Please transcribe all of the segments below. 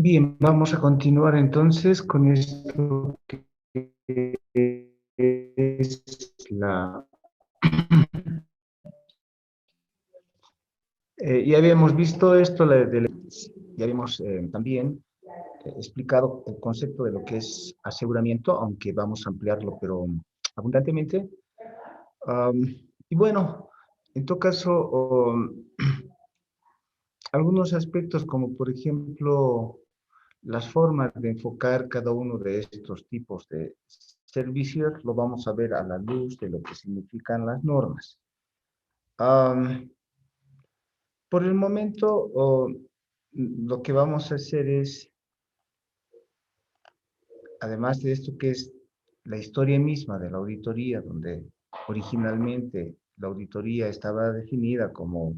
Bien, vamos a continuar entonces con esto que es la... ya habíamos visto esto, ya habíamos también explicado el concepto de lo que es aseguramiento, aunque vamos a ampliarlo, pero abundantemente. Um, y bueno, en todo caso, algunos aspectos como por ejemplo las formas de enfocar cada uno de estos tipos de servicios lo vamos a ver a la luz de lo que significan las normas. Um, por el momento, lo que vamos a hacer es, además de esto que es la historia misma de la auditoría, donde originalmente la auditoría estaba definida como,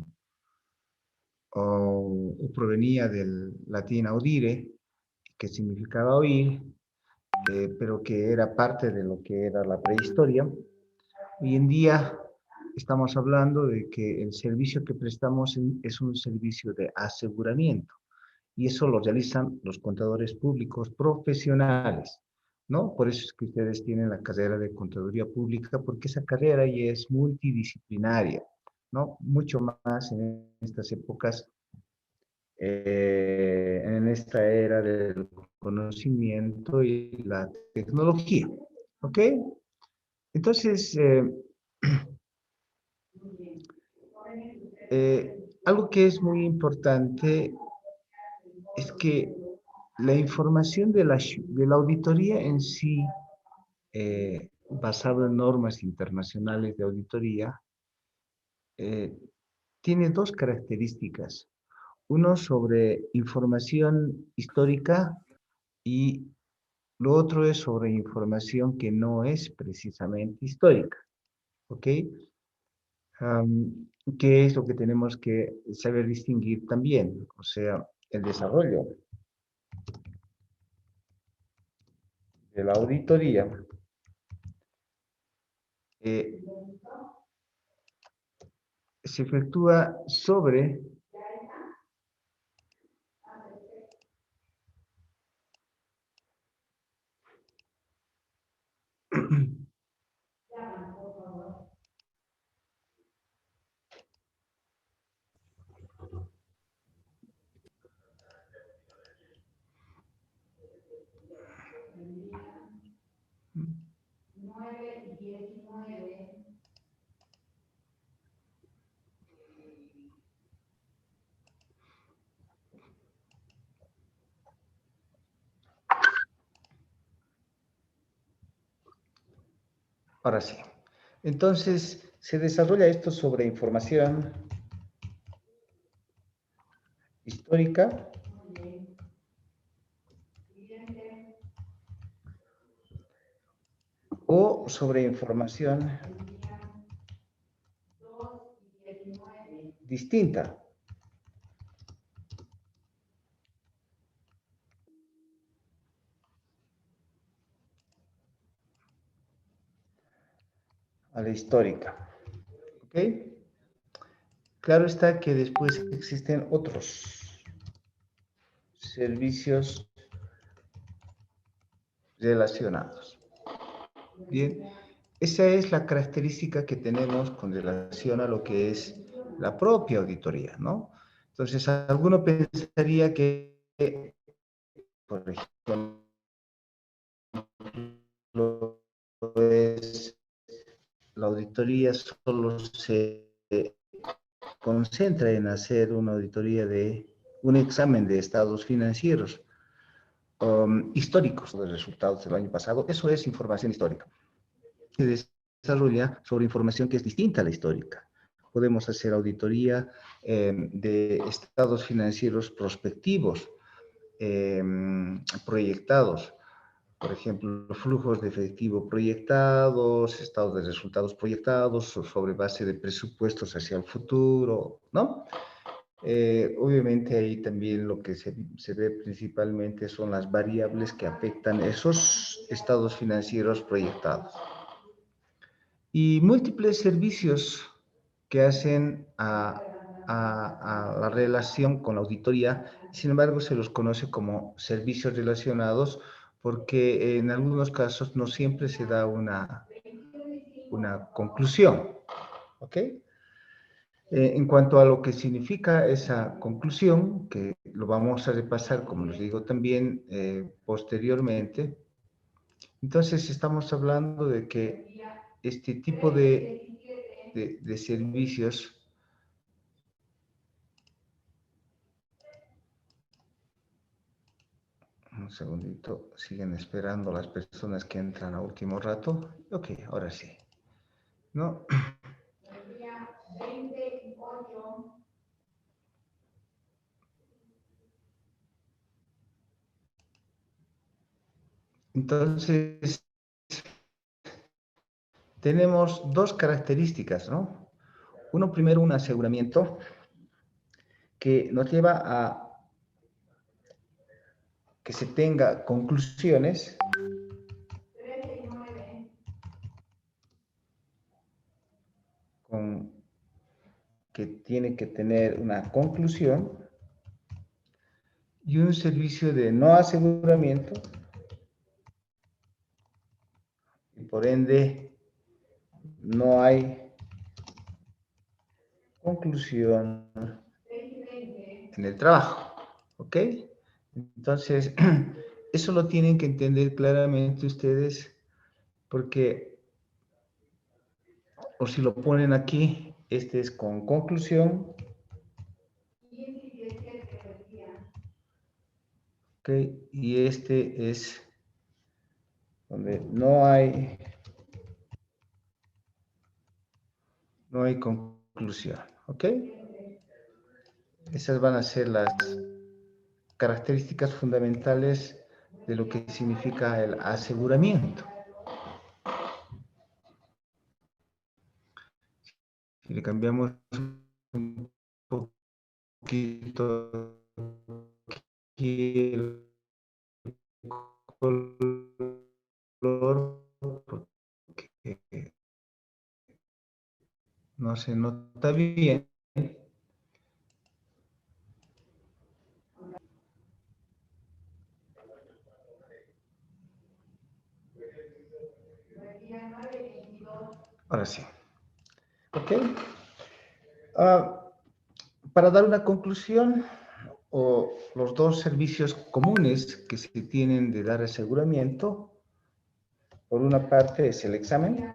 o provenía del latín audire, que significaba oír, pero que era parte de lo que era la prehistoria. Hoy en día estamos hablando de que el servicio que prestamos es un servicio de aseguramiento y eso lo realizan los contadores públicos profesionales, ¿no? Por eso es que ustedes tienen la carrera de contaduría pública, porque esa carrera ya es multidisciplinaria, ¿no? Mucho más en estas épocas, en esta era del conocimiento y la tecnología, ¿ok? Entonces, algo que es muy importante es que la información de la auditoría en sí, basada en normas internacionales de auditoría, eh, tiene dos características. Uno sobre información histórica y lo otro es sobre información que no es precisamente histórica. ¿Ok? ¿Qué es lo que tenemos que saber distinguir también? O sea, el desarrollo de la auditoría eh, se efectúa sobre ahora sí. Entonces, se desarrolla esto sobre información histórica o sobre información distinta a la histórica. ¿Ok? Claro está que después existen otros servicios relacionados. Bien, esa es la característica que tenemos con relación a lo que es la propia auditoría, ¿no? Entonces, alguno pensaría que, por ejemplo, es, la auditoría solo se concentra en hacer una auditoría de un examen de estados financieros históricos de resultados del año pasado. Eso es información histórica. Se desarrolla sobre información que es distinta a la histórica. Podemos hacer auditoría de estados financieros prospectivos, proyectados. Por ejemplo, flujos de efectivo proyectados, estados de resultados proyectados, sobre base de presupuestos hacia el futuro, ¿no? Obviamente ahí también lo que se ve principalmente son las variables que afectan esos estados financieros proyectados. Y múltiples servicios que hacen a a la relación con la auditoría. Sin embargo, se los conoce como servicios relacionados porque en algunos casos no siempre se da una conclusión. ¿Ok? En cuanto a lo que significa esa conclusión, que lo vamos a repasar, como les digo también posteriormente, entonces estamos hablando de que este tipo de servicios, un segundito, siguen esperando las personas que entran a último rato. Ok, ahora sí, ¿no? Entonces, tenemos dos características, ¿no? Uno, primero, un aseguramiento que nos lleva a que se tenga conclusiones con, que tiene que tener una conclusión, y un servicio de no aseguramiento, y por ende no hay conclusión en el trabajo. ¿Ok? Entonces, eso lo tienen que entender claramente ustedes, porque, o si lo ponen aquí, este es con conclusión, ¿ok? Y este es donde no hay conclusión, ¿ok? Esas van a ser las características fundamentales de lo que significa el aseguramiento. Si le cambiamos un poquito aquí el color, porque no se nota bien. Ahora sí. ¿Ok? Para dar una conclusión, o los dos servicios comunes que se tienen de dar aseguramiento, por una parte es el examen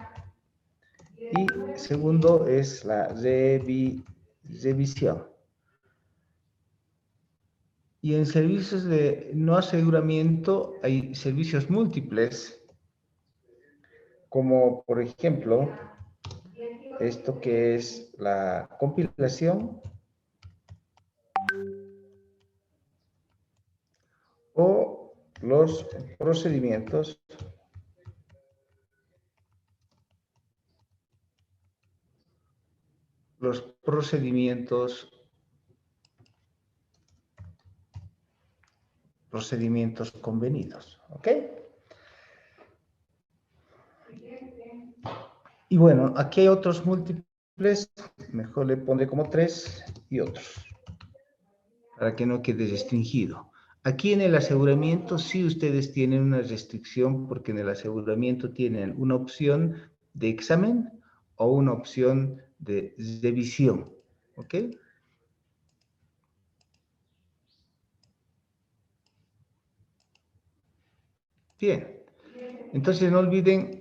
y segundo es la revisión. Y en servicios de no aseguramiento hay servicios múltiples, como por ejemplo esto que es la compilación o los procedimientos procedimientos convenidos, ¿ok? Y bueno, aquí hay otros múltiples, mejor le pondré como 3 y otros, para que no quede restringido. Aquí en el aseguramiento sí ustedes tienen una restricción, porque en el aseguramiento tienen una opción de examen o una opción de revisión, ¿ok? Bien, entonces no olviden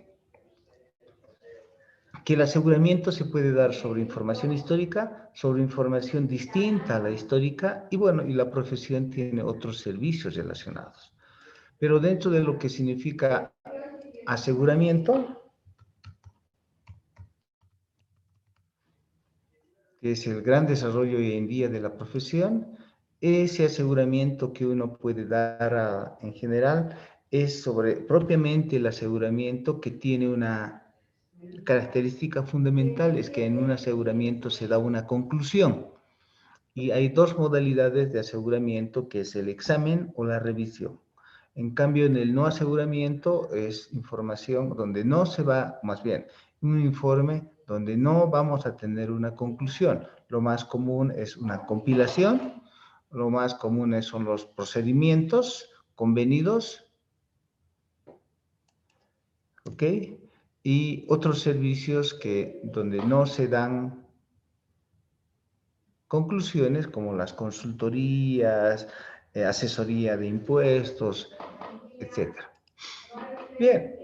que el aseguramiento se puede dar sobre información histórica, sobre información distinta a la histórica, y bueno, y la profesión tiene otros servicios relacionados. Pero dentro de lo que significa aseguramiento, que es el gran desarrollo hoy en día de la profesión, ese aseguramiento que uno puede dar en general es sobre propiamente el aseguramiento, que tiene una característica fundamental, es que en un aseguramiento se da una conclusión. Y hay dos modalidades de aseguramiento, que es el examen o la revisión. En cambio, en el no aseguramiento es información donde no se va, más bien, un informe donde no vamos a tener una conclusión. lo más común es una compilación, lo más común son los procedimientos convenidos, ¿ok? Y otros servicios donde no se dan conclusiones, como las consultorías, asesoría de impuestos, etcétera. Bien.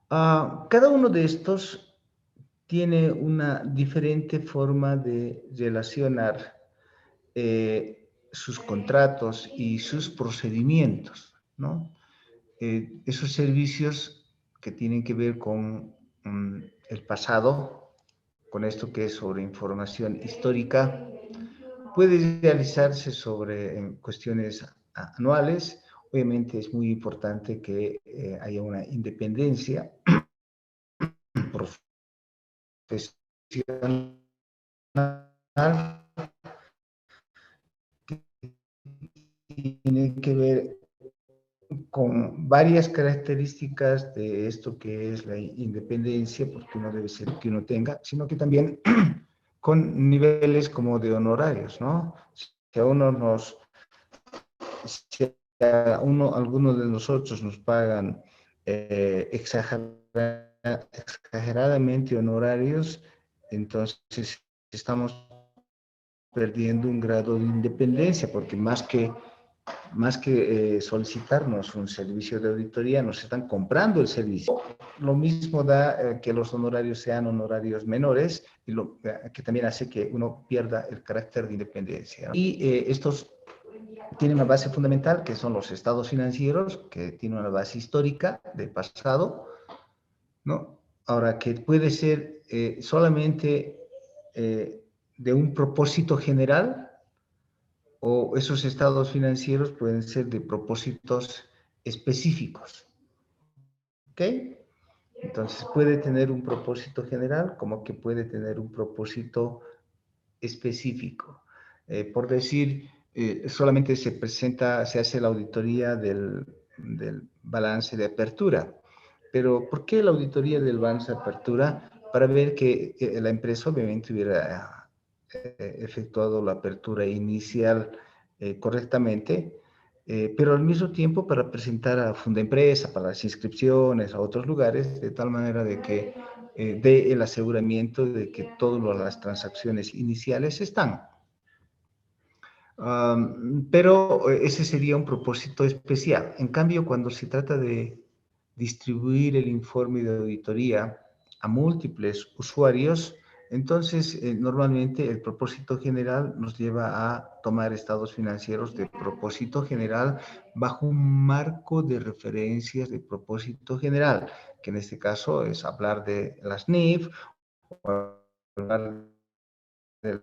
Cada uno de estos tiene una diferente forma de relacionar sus contratos y sus procedimientos, ¿no? Esos servicios que tienen que ver con el pasado, con esto que es sobre información histórica, puede realizarse en cuestiones anuales. Obviamente es muy importante que haya una independencia profesional que tiene que ver con varias características de esto que es la independencia, porque no debe ser que uno tenga, sino que también con niveles como de honorarios, ¿no? Si a uno nos, si a uno, algunos de nosotros nos pagan exageradamente honorarios, entonces estamos perdiendo un grado de independencia, porque más que solicitarnos un servicio de auditoría, nos están comprando el servicio. Lo mismo da que los honorarios sean honorarios menores, y que también hace que uno pierda el carácter de independencia, ¿no? Y estos tienen una base fundamental, que son los estados financieros, que tienen una base histórica del pasado, ¿no? Ahora, que puede ser solamente de un propósito general, o esos estados financieros pueden ser de propósitos específicos, ¿ok? Entonces puede tener un propósito general como que puede tener un propósito específico. Por decir, solamente se hace la auditoría del balance de apertura. Pero ¿por qué la auditoría del balance de apertura? Para ver que la empresa obviamente hubiera efectuado la apertura inicial correctamente, pero al mismo tiempo para presentar a Fundaempresa, para las inscripciones a otros lugares, de tal manera de que dé el aseguramiento de que todas las transacciones iniciales están. Pero ese sería un propósito especial. En cambio, cuando se trata de distribuir el informe de auditoría a múltiples usuarios, entonces normalmente el propósito general nos lleva a tomar estados financieros de propósito general bajo un marco de referencias de propósito general, que en este caso es hablar de las NIF, o hablar de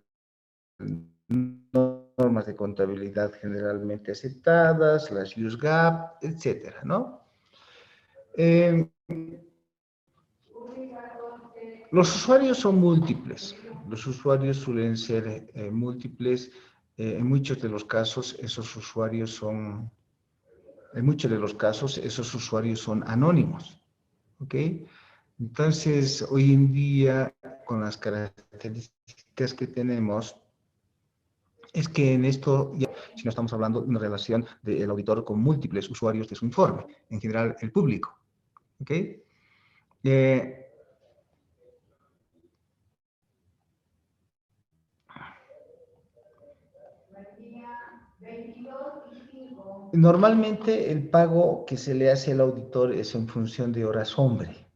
normas de contabilidad generalmente aceptadas, las USGAP, etcétera, ¿no? Los usuarios son múltiples. Los usuarios suelen ser múltiples. En muchos de los casos, esos usuarios son anónimos, ¿ok? Entonces, hoy en día, con las características que tenemos, es que en esto, si no estamos hablando de una relación del auditor con múltiples usuarios de su informe, en general el público, ¿ok? Normalmente el pago que se le hace al auditor es en función de horas hombre.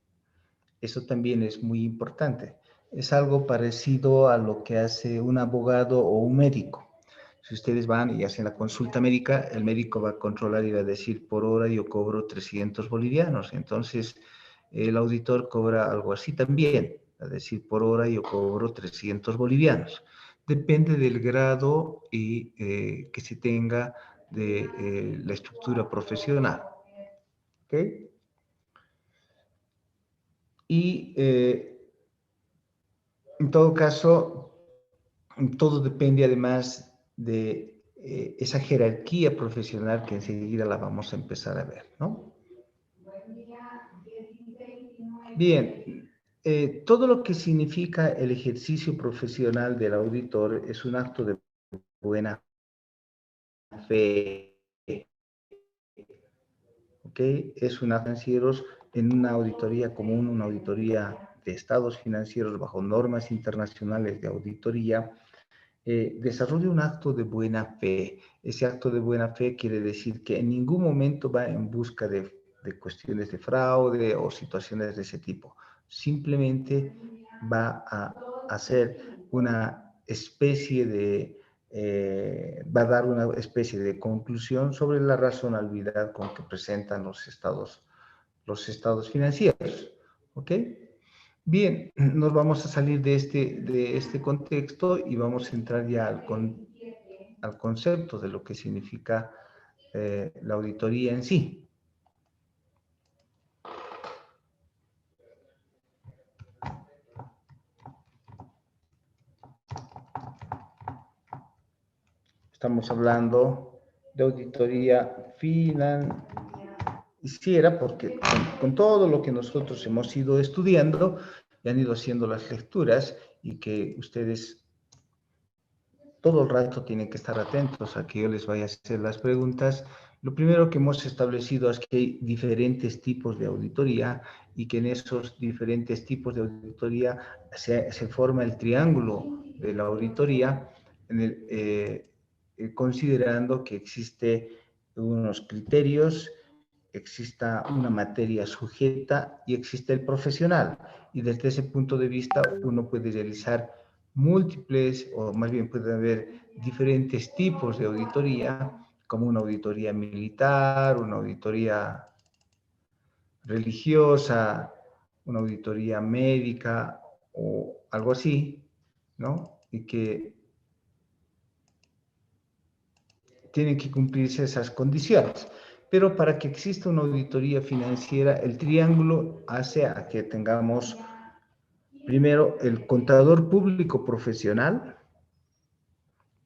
Eso también es muy importante. Es algo parecido a lo que hace un abogado o un médico. Si ustedes van y hacen la consulta médica, el médico va a controlar y va a decir, por hora yo cobro 300 bolivianos. Entonces, el auditor cobra algo así también, es decir, por hora yo cobro 300 bolivianos. Depende del grado que se tenga de la estructura profesional. ¿Ok? Y en todo caso, todo depende además de esa jerarquía profesional que enseguida la vamos a empezar a ver, ¿no? Bien, todo lo que significa el ejercicio profesional del auditor es un acto de buena fe, ¿ok? Es una financieros en una auditoría común, una auditoría de estados financieros bajo normas internacionales de auditoría, desarrolla un acto de buena fe. Ese acto de buena fe quiere decir que en ningún momento va en busca de cuestiones de fraude o situaciones de ese tipo. Simplemente va a hacer una especie de, va a dar una especie de conclusión sobre la razonabilidad con que presentan los estados financieros. ¿Ok? Bien, nos vamos a salir de este contexto y vamos a entrar ya al concepto de lo que significa la auditoría en sí. Estamos hablando de auditoría financiera porque con todo lo que nosotros hemos ido estudiando y han ido haciendo las lecturas y que ustedes todo el rato tienen que estar atentos a que yo les vaya a hacer las preguntas. Lo primero que hemos establecido es que hay diferentes tipos de auditoría y que en esos diferentes tipos de auditoría se forma el triángulo de la auditoría, considerando que existe unos criterios, exista una materia sujeta y existe el profesional. Y desde ese punto de vista uno puede realizar múltiples, o más bien puede haber diferentes tipos de auditoría, como una auditoría militar, una auditoría religiosa, una auditoría médica o algo así, ¿no? Y que tienen que cumplirse esas condiciones. Pero para que exista una auditoría financiera, el triángulo hace a que tengamos primero el contador público profesional.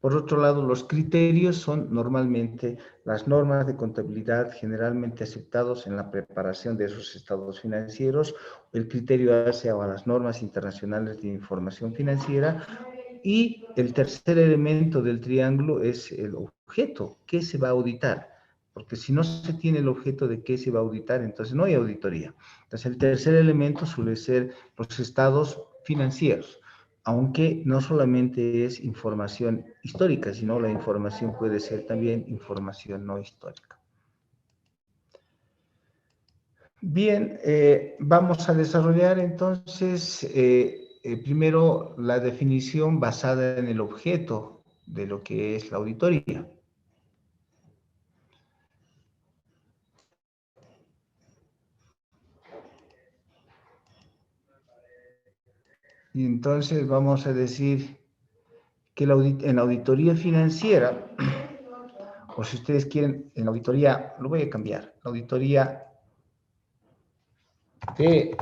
Por otro lado, los criterios son normalmente las normas de contabilidad generalmente aceptados en la preparación de esos estados financieros. El criterio hace a las normas internacionales de información financiera. Y el tercer elemento del triángulo es el objeto. ¿Qué se va a auditar? Porque si no se tiene el objeto de qué se va a auditar, entonces no hay auditoría. Entonces el tercer elemento suele ser los estados financieros, aunque no solamente es información histórica, sino la información puede ser también información no histórica. Bien, vamos a desarrollar entonces primero la definición basada en el objeto de lo que es la auditoría. Y entonces vamos a decir que en la auditoría financiera, o si ustedes quieren, en la auditoría, lo voy a cambiar, la auditoría de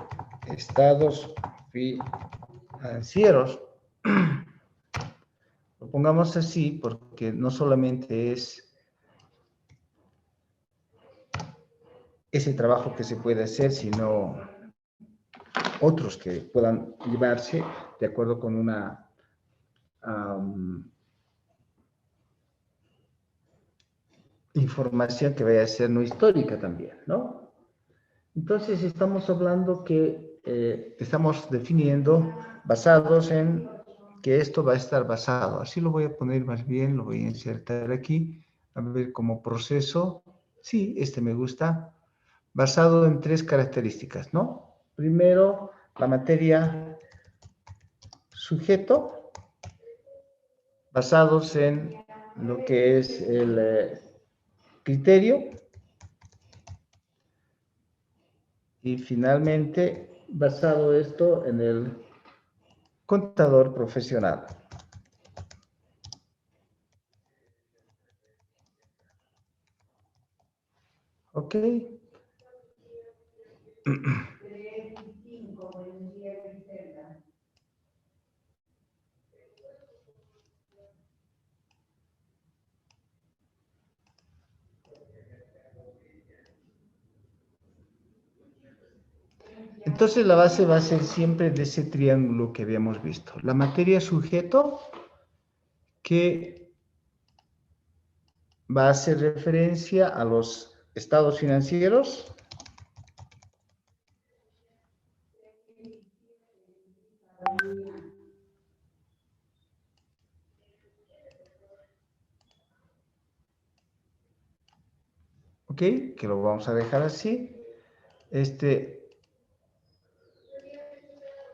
estados financieros, lo pongamos así porque no solamente es ese trabajo que se puede hacer, sino otros que puedan llevarse de acuerdo con una información que vaya a ser no histórica también, ¿no? Entonces estamos hablando que estamos definiendo basados en que esto va a estar basado. Así lo voy a poner más bien, lo voy a insertar aquí, a ver como proceso. Sí, este me gusta. Basado en tres características, ¿no? Primero, la materia sujeto, basados en lo que es el criterio y finalmente basado esto en el contador profesional. ¿Ok? Entonces la base va a ser siempre de ese triángulo que habíamos visto. La materia sujeto que va a hacer referencia a los estados financieros. ¿Ok? Que lo vamos a dejar así.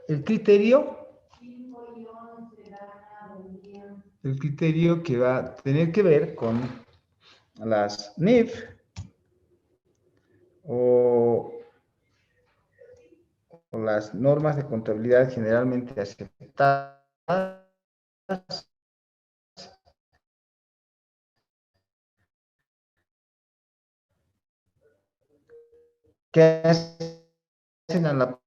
El criterio que va a tener que ver con las NIF o las normas de contabilidad generalmente aceptadas que hacen a la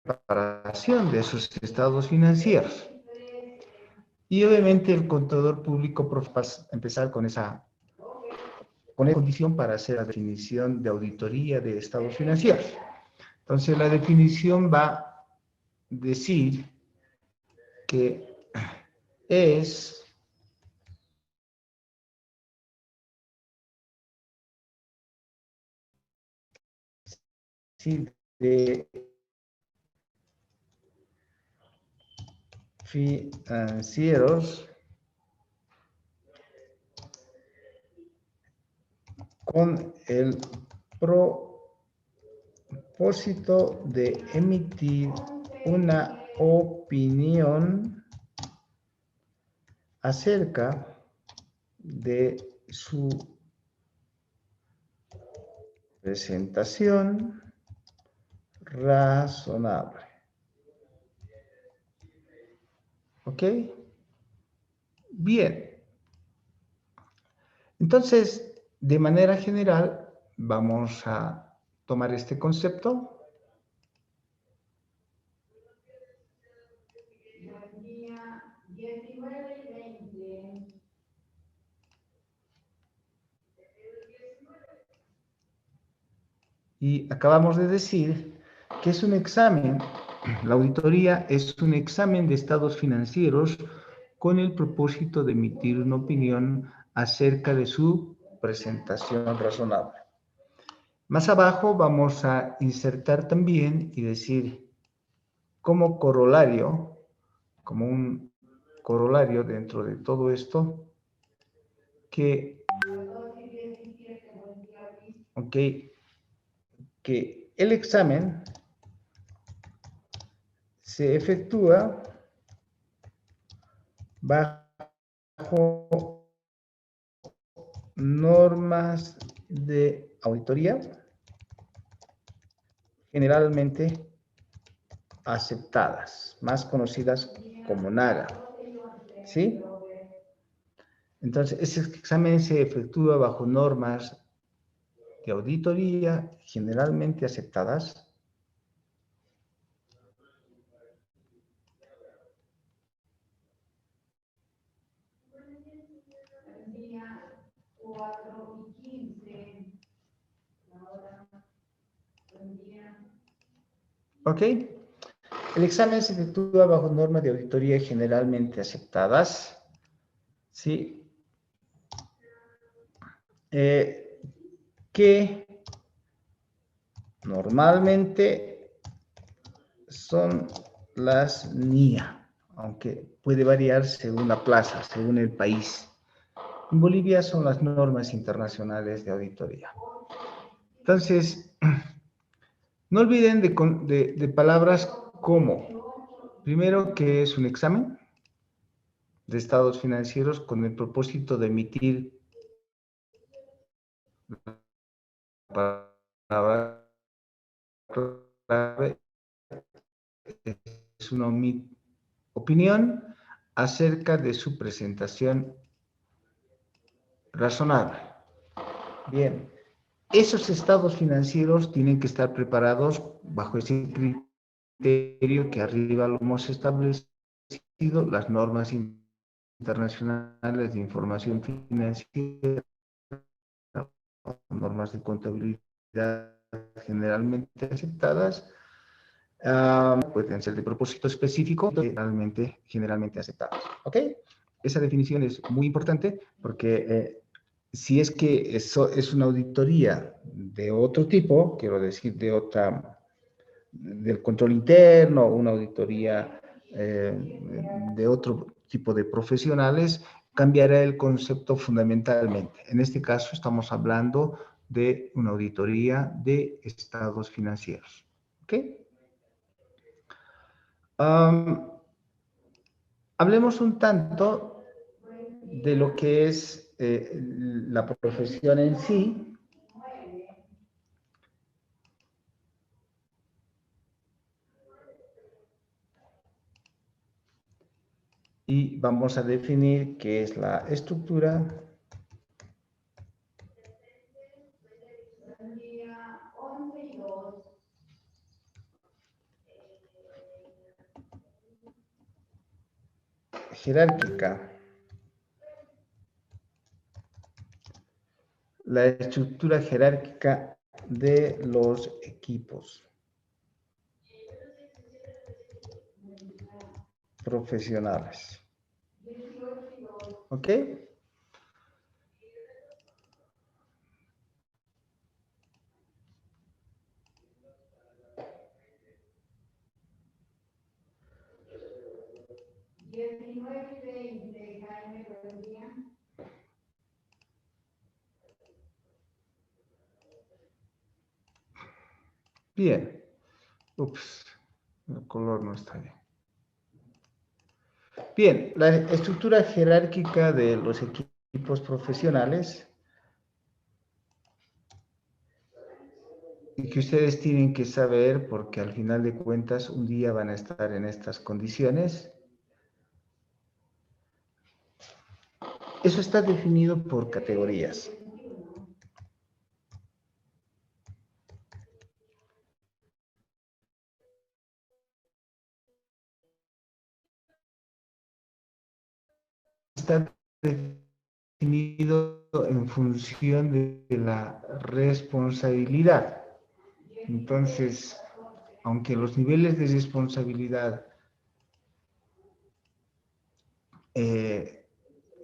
preparación de esos estados financieros. Y obviamente el contador público va a empezar con esa condición para hacer la definición de auditoría de estados financieros. Entonces la definición va a decir que es de financieros con el propósito de emitir una opinión acerca de su presentación razonable. ¿Ok? Bien. Entonces, de manera general, vamos a tomar este concepto. Y acabamos de decir que es un examen, la auditoría es un examen de estados financieros con el propósito de emitir una opinión acerca de su presentación razonable. Más abajo vamos a insertar también y decir como corolario, como un corolario dentro de todo esto, que, okay, que el examen se efectúa bajo normas de auditoría generalmente aceptadas, más conocidas como NAGA. ¿Sí? Entonces, ese examen se efectúa bajo normas de auditoría generalmente aceptadas. ¿Ok? El examen se efectúa bajo normas de auditoría generalmente aceptadas. ¿Sí? Que normalmente son las NIA, aunque puede variar según la plaza, según el país. En Bolivia son las normas internacionales de auditoría. Entonces, no olviden de palabras como, primero, que es un examen de estados financieros con el propósito de emitir la palabra clave, es una opinión acerca de su presentación razonable. Bien, esos estados financieros tienen que estar preparados bajo ese criterio que arriba lo hemos establecido, las normas internacionales de información financiera, normas de contabilidad generalmente aceptadas. Pueden ser de propósito específico, generalmente aceptadas. ¿Ok? Esa definición es muy importante porque si es que eso es una auditoría de otro tipo, quiero decir, del control interno, una auditoría de otro tipo de profesionales, cambiará el concepto fundamentalmente. En este caso estamos hablando de una auditoría de estados financieros. ¿Ok? Hablemos un tanto de lo que es la profesión en sí. Y vamos a definir qué es la estructura jerárquica. La estructura jerárquica de los equipos profesionales. ¿Ok? Bien. Ups, el color no está bien. Bien, la estructura jerárquica de los equipos profesionales y que ustedes tienen que saber porque al final de cuentas un día van a estar en estas condiciones. Eso está definido por categorías. Está definido en función de la responsabilidad. Entonces, aunque los niveles de responsabilidad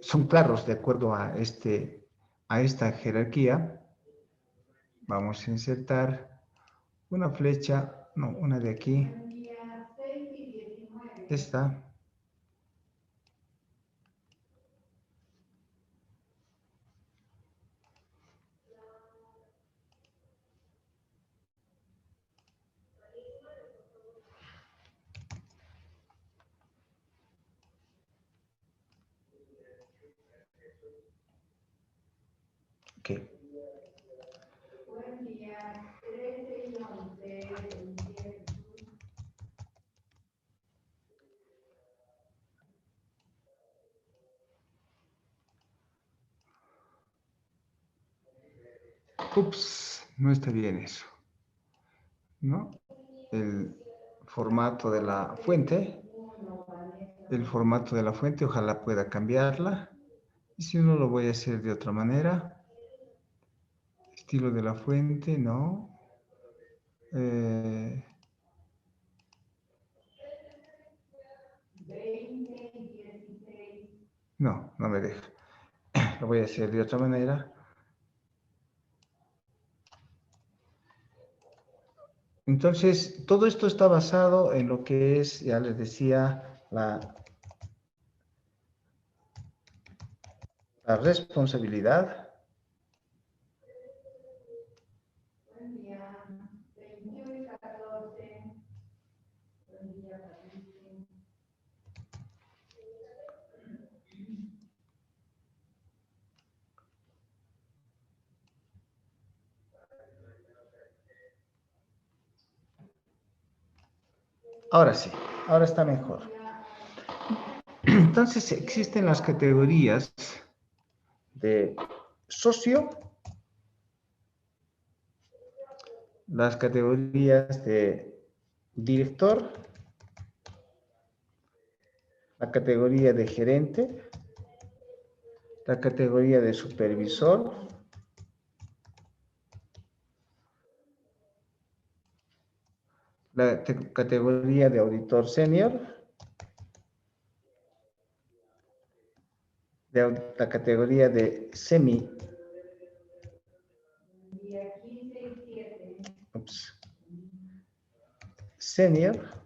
son claros de acuerdo a esta jerarquía, vamos a insertar una flecha, no, una de aquí, esta. Ok. Ups, no está bien eso, ¿no? El formato de la fuente, ojalá pueda cambiarla. Y si no, lo voy a hacer de otra manera. Estilo de la fuente, no. No, no me deja. Lo voy a hacer de otra manera. Entonces, todo esto está basado en lo que es, ya les decía, la responsabilidad. Ahora sí, ahora está mejor. Entonces, existen las categorías de socio, las categorías de director, la categoría de gerente, la categoría de supervisor, la categoría de auditor senior, la categoría de semi, senior,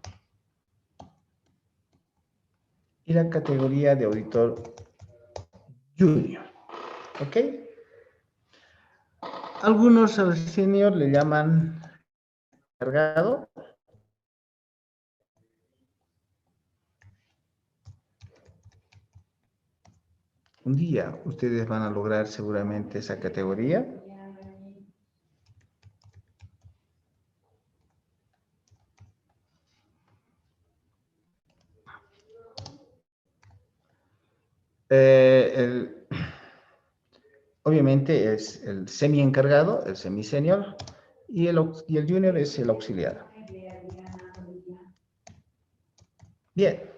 y la categoría de auditor junior. ¿Ok? Algunos al senior le llaman encargado. Un día ustedes van a lograr seguramente esa categoría. Obviamente es el semi encargado, el semi senior, y el junior es el auxiliar. Bien.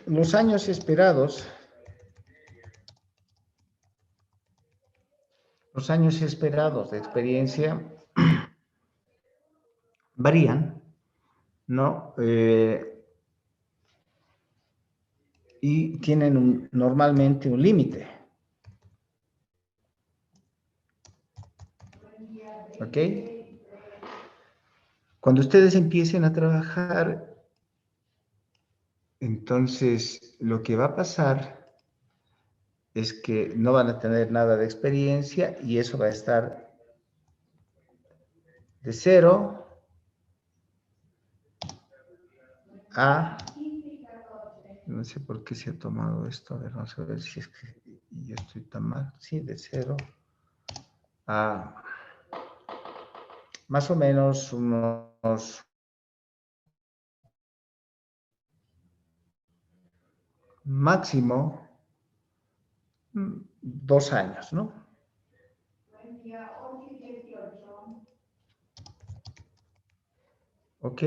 Los años esperados de experiencia varían, ¿no? Y tienen normalmente un límite. ¿Ok? Cuando ustedes empiecen a trabajar, entonces lo que va a pasar es que no van a tener nada de experiencia y eso va a estar de 0 a... No sé por qué se ha tomado esto. A ver, vamos a ver si es que yo estoy tan mal. Sí, de 0 a más o menos unos máximo 2 años, ¿no? ¿Ok?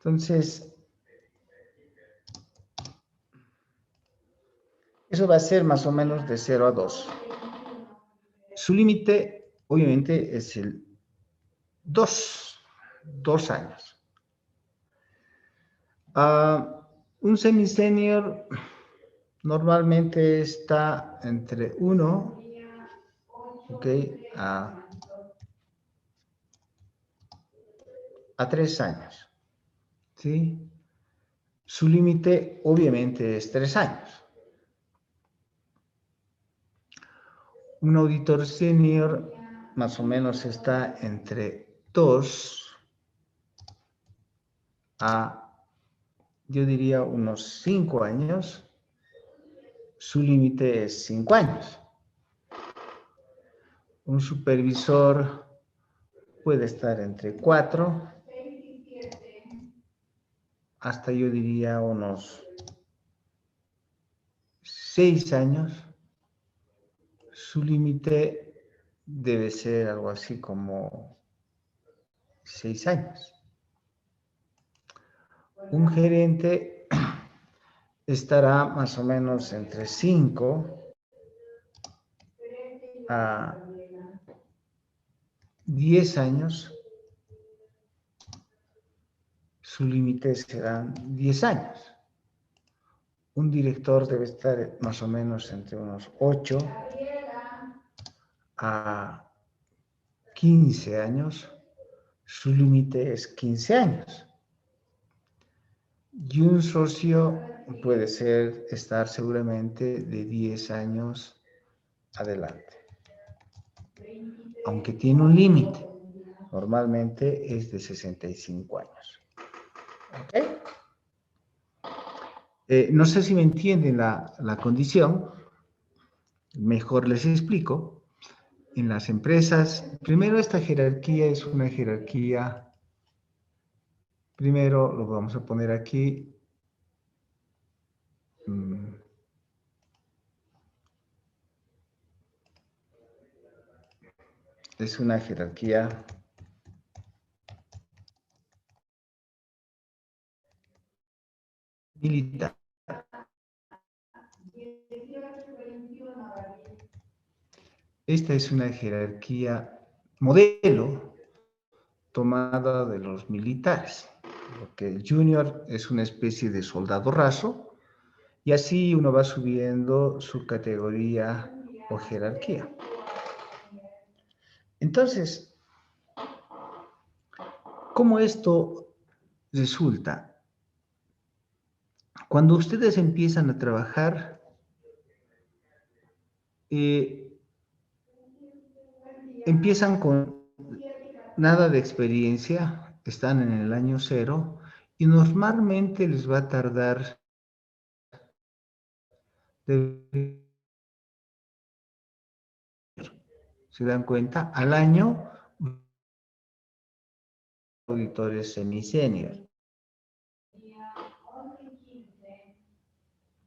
Entonces, eso va a ser más o menos de 0 a 2. Su límite, obviamente, es el 2 años. Un semi-senior normalmente está entre 1, ¿ok? a 3 años, ¿sí? Su límite, obviamente, es 3 años. Un auditor senior más o menos está entre 2 a, yo diría, unos 5 años. Su límite es 5 años. Un supervisor puede estar entre 4 hasta, yo diría, unos 6 años. Su límite debe ser algo así como 6 años. Un gerente estará más o menos entre 5 a 10 años. Su límite serán 10 años. Un director debe estar más o menos entre unos 8 a 15 años. Su límite es 15 años. Y un socio puede estar seguramente de 10 años adelante. Aunque tiene un límite, normalmente es de 65 años. ¿Ok? No sé si me entienden la condición. Mejor les explico. En las empresas, primero esta jerarquía es una jerarquía, primero lo vamos a poner aquí, es una jerarquía militar. Esta es una jerarquía modelo tomada de los militares, porque el junior es una especie de soldado raso y así uno va subiendo su categoría o jerarquía. Entonces, ¿cómo esto resulta? Cuando ustedes empiezan a trabajar, eh, empiezan con nada de experiencia, están en el año cero y normalmente les va a tardar, ¿se dan cuenta? Al año, auditores semi-senior.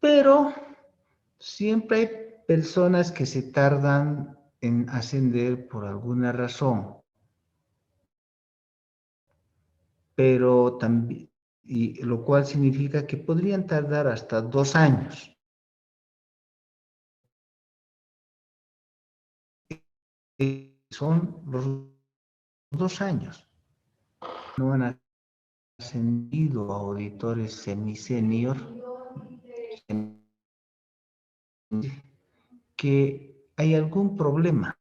Pero siempre hay personas que se tardan en ascender por alguna razón, pero también, y lo cual significa que podrían tardar hasta 2 años. Son los 2 años. No han ascendido a auditores semi-senior, que hay algún problema.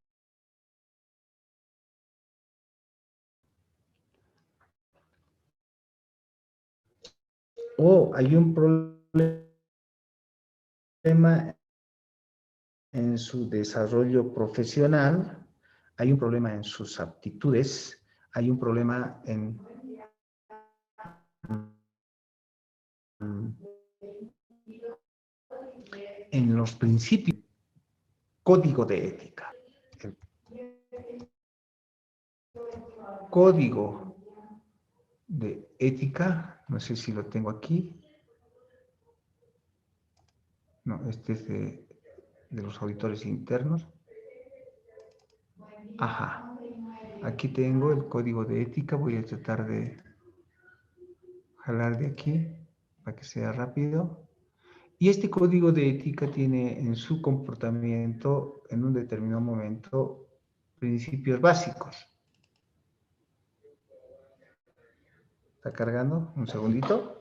O hay un problema en su desarrollo profesional, hay un problema en sus aptitudes, hay un problema en los principios, código de ética. El código de ética, no sé si lo tengo aquí. No, este es de los auditores internos. Ajá. Aquí tengo el código de ética. Voy a tratar de jalar de aquí para que sea rápido. Y este código de ética tiene en su comportamiento, en un determinado momento, principios básicos. ¿Está cargando? Un segundito.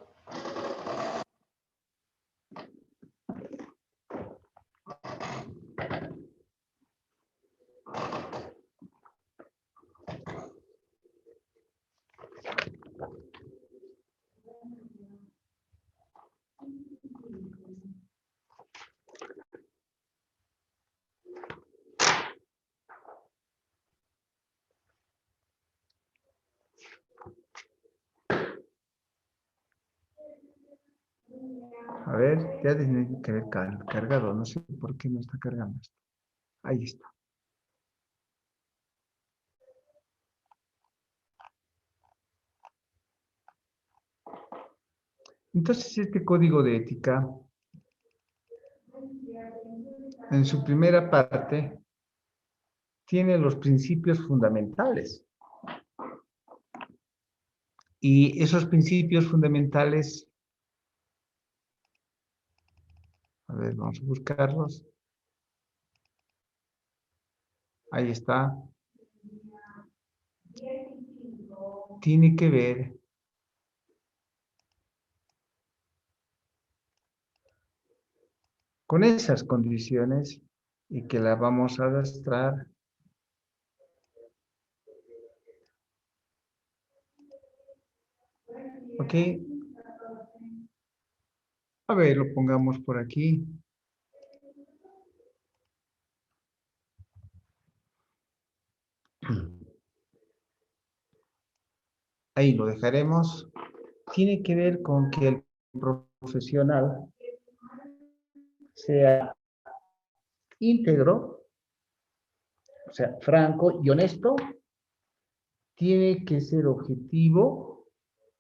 A ver, ya tiene que haber cargado. No sé por qué no está cargando esto. Ahí está. Entonces, este código de ética, en su primera parte, tiene los principios fundamentales. Y esos principios fundamentales, a ver, vamos a buscarlos. Ahí está. Tiene que ver con esas condiciones y que la vamos a arrastrar. ¿Ok? A ver, lo pongamos por aquí. Ahí lo dejaremos. Tiene que ver con que el profesional sea íntegro, o sea, franco y honesto. Tiene que ser objetivo,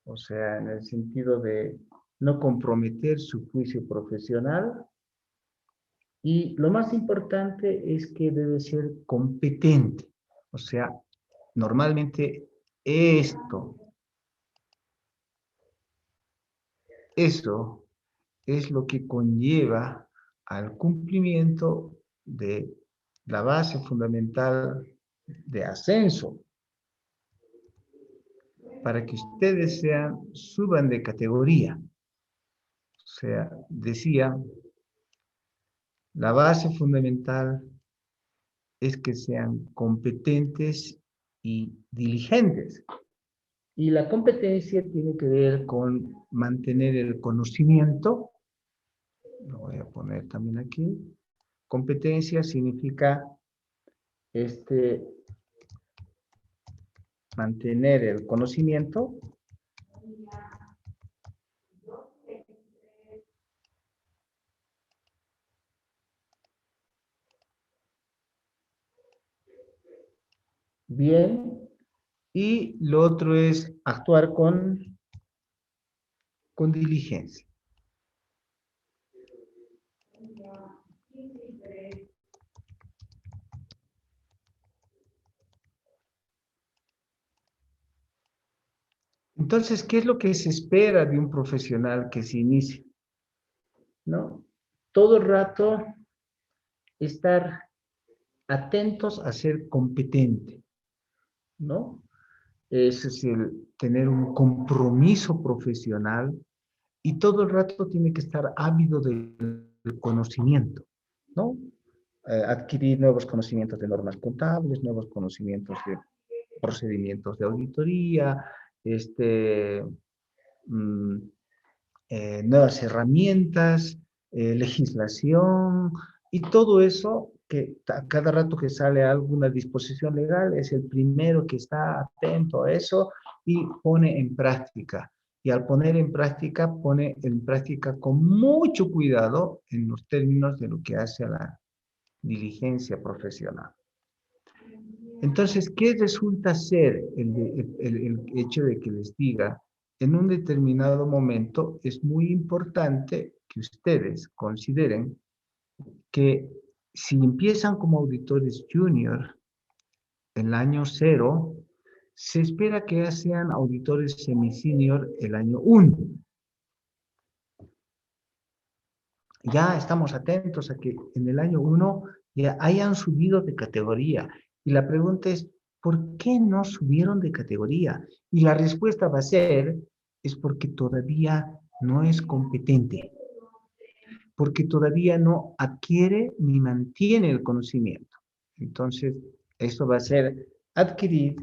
o sea, en el sentido de no comprometer su juicio profesional. Y lo más importante es que debe ser competente. O sea, normalmente esto, eso es lo que conlleva al cumplimiento de la base fundamental de ascenso, para que ustedes suban de categoría. O sea, decía, la base fundamental es que sean competentes y diligentes. Y la competencia tiene que ver con mantener el conocimiento. Lo voy a poner también aquí. Competencia significa mantener el conocimiento. Bien. Y lo otro es actuar con diligencia. Entonces, ¿qué es lo que se espera de un profesional que se inicia? ¿No? Todo el rato estar atentos a ser competente, ¿no? Ese es el tener un compromiso profesional y todo el rato tiene que estar ávido del conocimiento, ¿no? Adquirir nuevos conocimientos de normas contables, nuevos conocimientos de procedimientos de auditoría, mm, nuevas herramientas, legislación y todo eso que a cada rato que sale alguna disposición legal es el primero que está atento a eso y pone en práctica. Y al poner en práctica, pone en práctica con mucho cuidado en los términos de lo que hace a la diligencia profesional. Entonces, ¿qué resulta ser el hecho de que les diga, en un determinado momento es muy importante que ustedes consideren que si empiezan como auditores junior en el año 0, se espera que ya sean auditores semi-senior el año 1. Ya estamos atentos a que en el año 1 ya hayan subido de categoría. Y la pregunta es, ¿por qué no subieron de categoría? Y la respuesta va a ser, es porque todavía no es competente, porque todavía no adquiere ni mantiene el conocimiento. Entonces, eso va a ser adquirir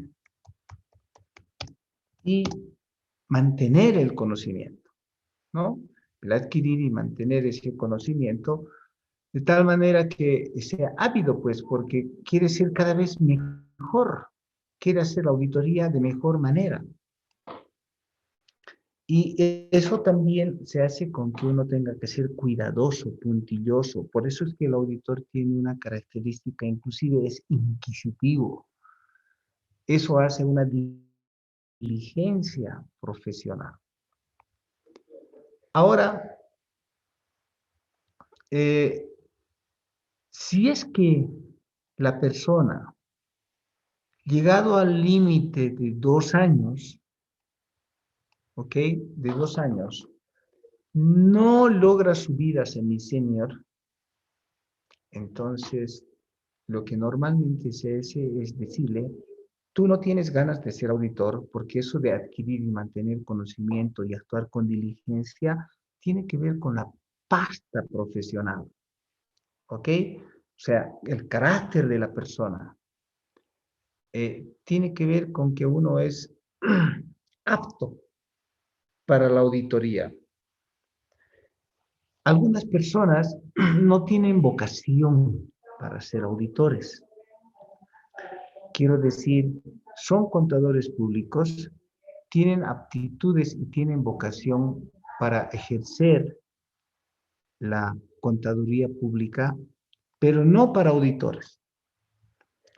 y mantener el conocimiento, ¿no? El adquirir y mantener ese conocimiento de tal manera que sea ávido, pues, porque quiere ser cada vez mejor, quiere hacer la auditoría de mejor manera. Y eso también se hace con que uno tenga que ser cuidadoso, puntilloso. Por eso es que el auditor tiene una característica, inclusive es inquisitivo. Eso hace una diligencia profesional. Ahora, si es que la persona, llegado al límite de 2 años, ¿ok? De 2 años, no logra subir a semi-senior, entonces lo que normalmente se hace es decirle, tú no tienes ganas de ser auditor porque eso de adquirir y mantener conocimiento y actuar con diligencia tiene que ver con la pasta profesional, ¿ok? O sea, el carácter de la persona tiene que ver con que uno es apto para la auditoría. Algunas personas no tienen vocación para ser auditores. Quiero decir, son contadores públicos, tienen aptitudes y tienen vocación para ejercer la contaduría pública, pero no para auditores.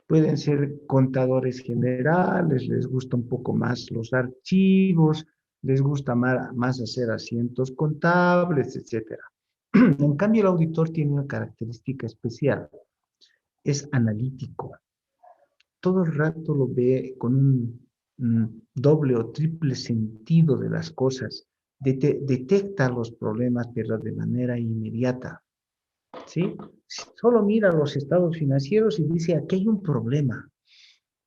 Pueden ser contadores generales, les gusta un poco más los archivos, les gusta más hacer asientos contables, etc. En cambio, el auditor tiene una característica especial, es analítico. Todo el rato lo ve con un doble o triple sentido de las cosas, detecta los problemas, pero de manera inmediata. ¿sí? Solo mira los estados financieros y dice, aquí hay un problema.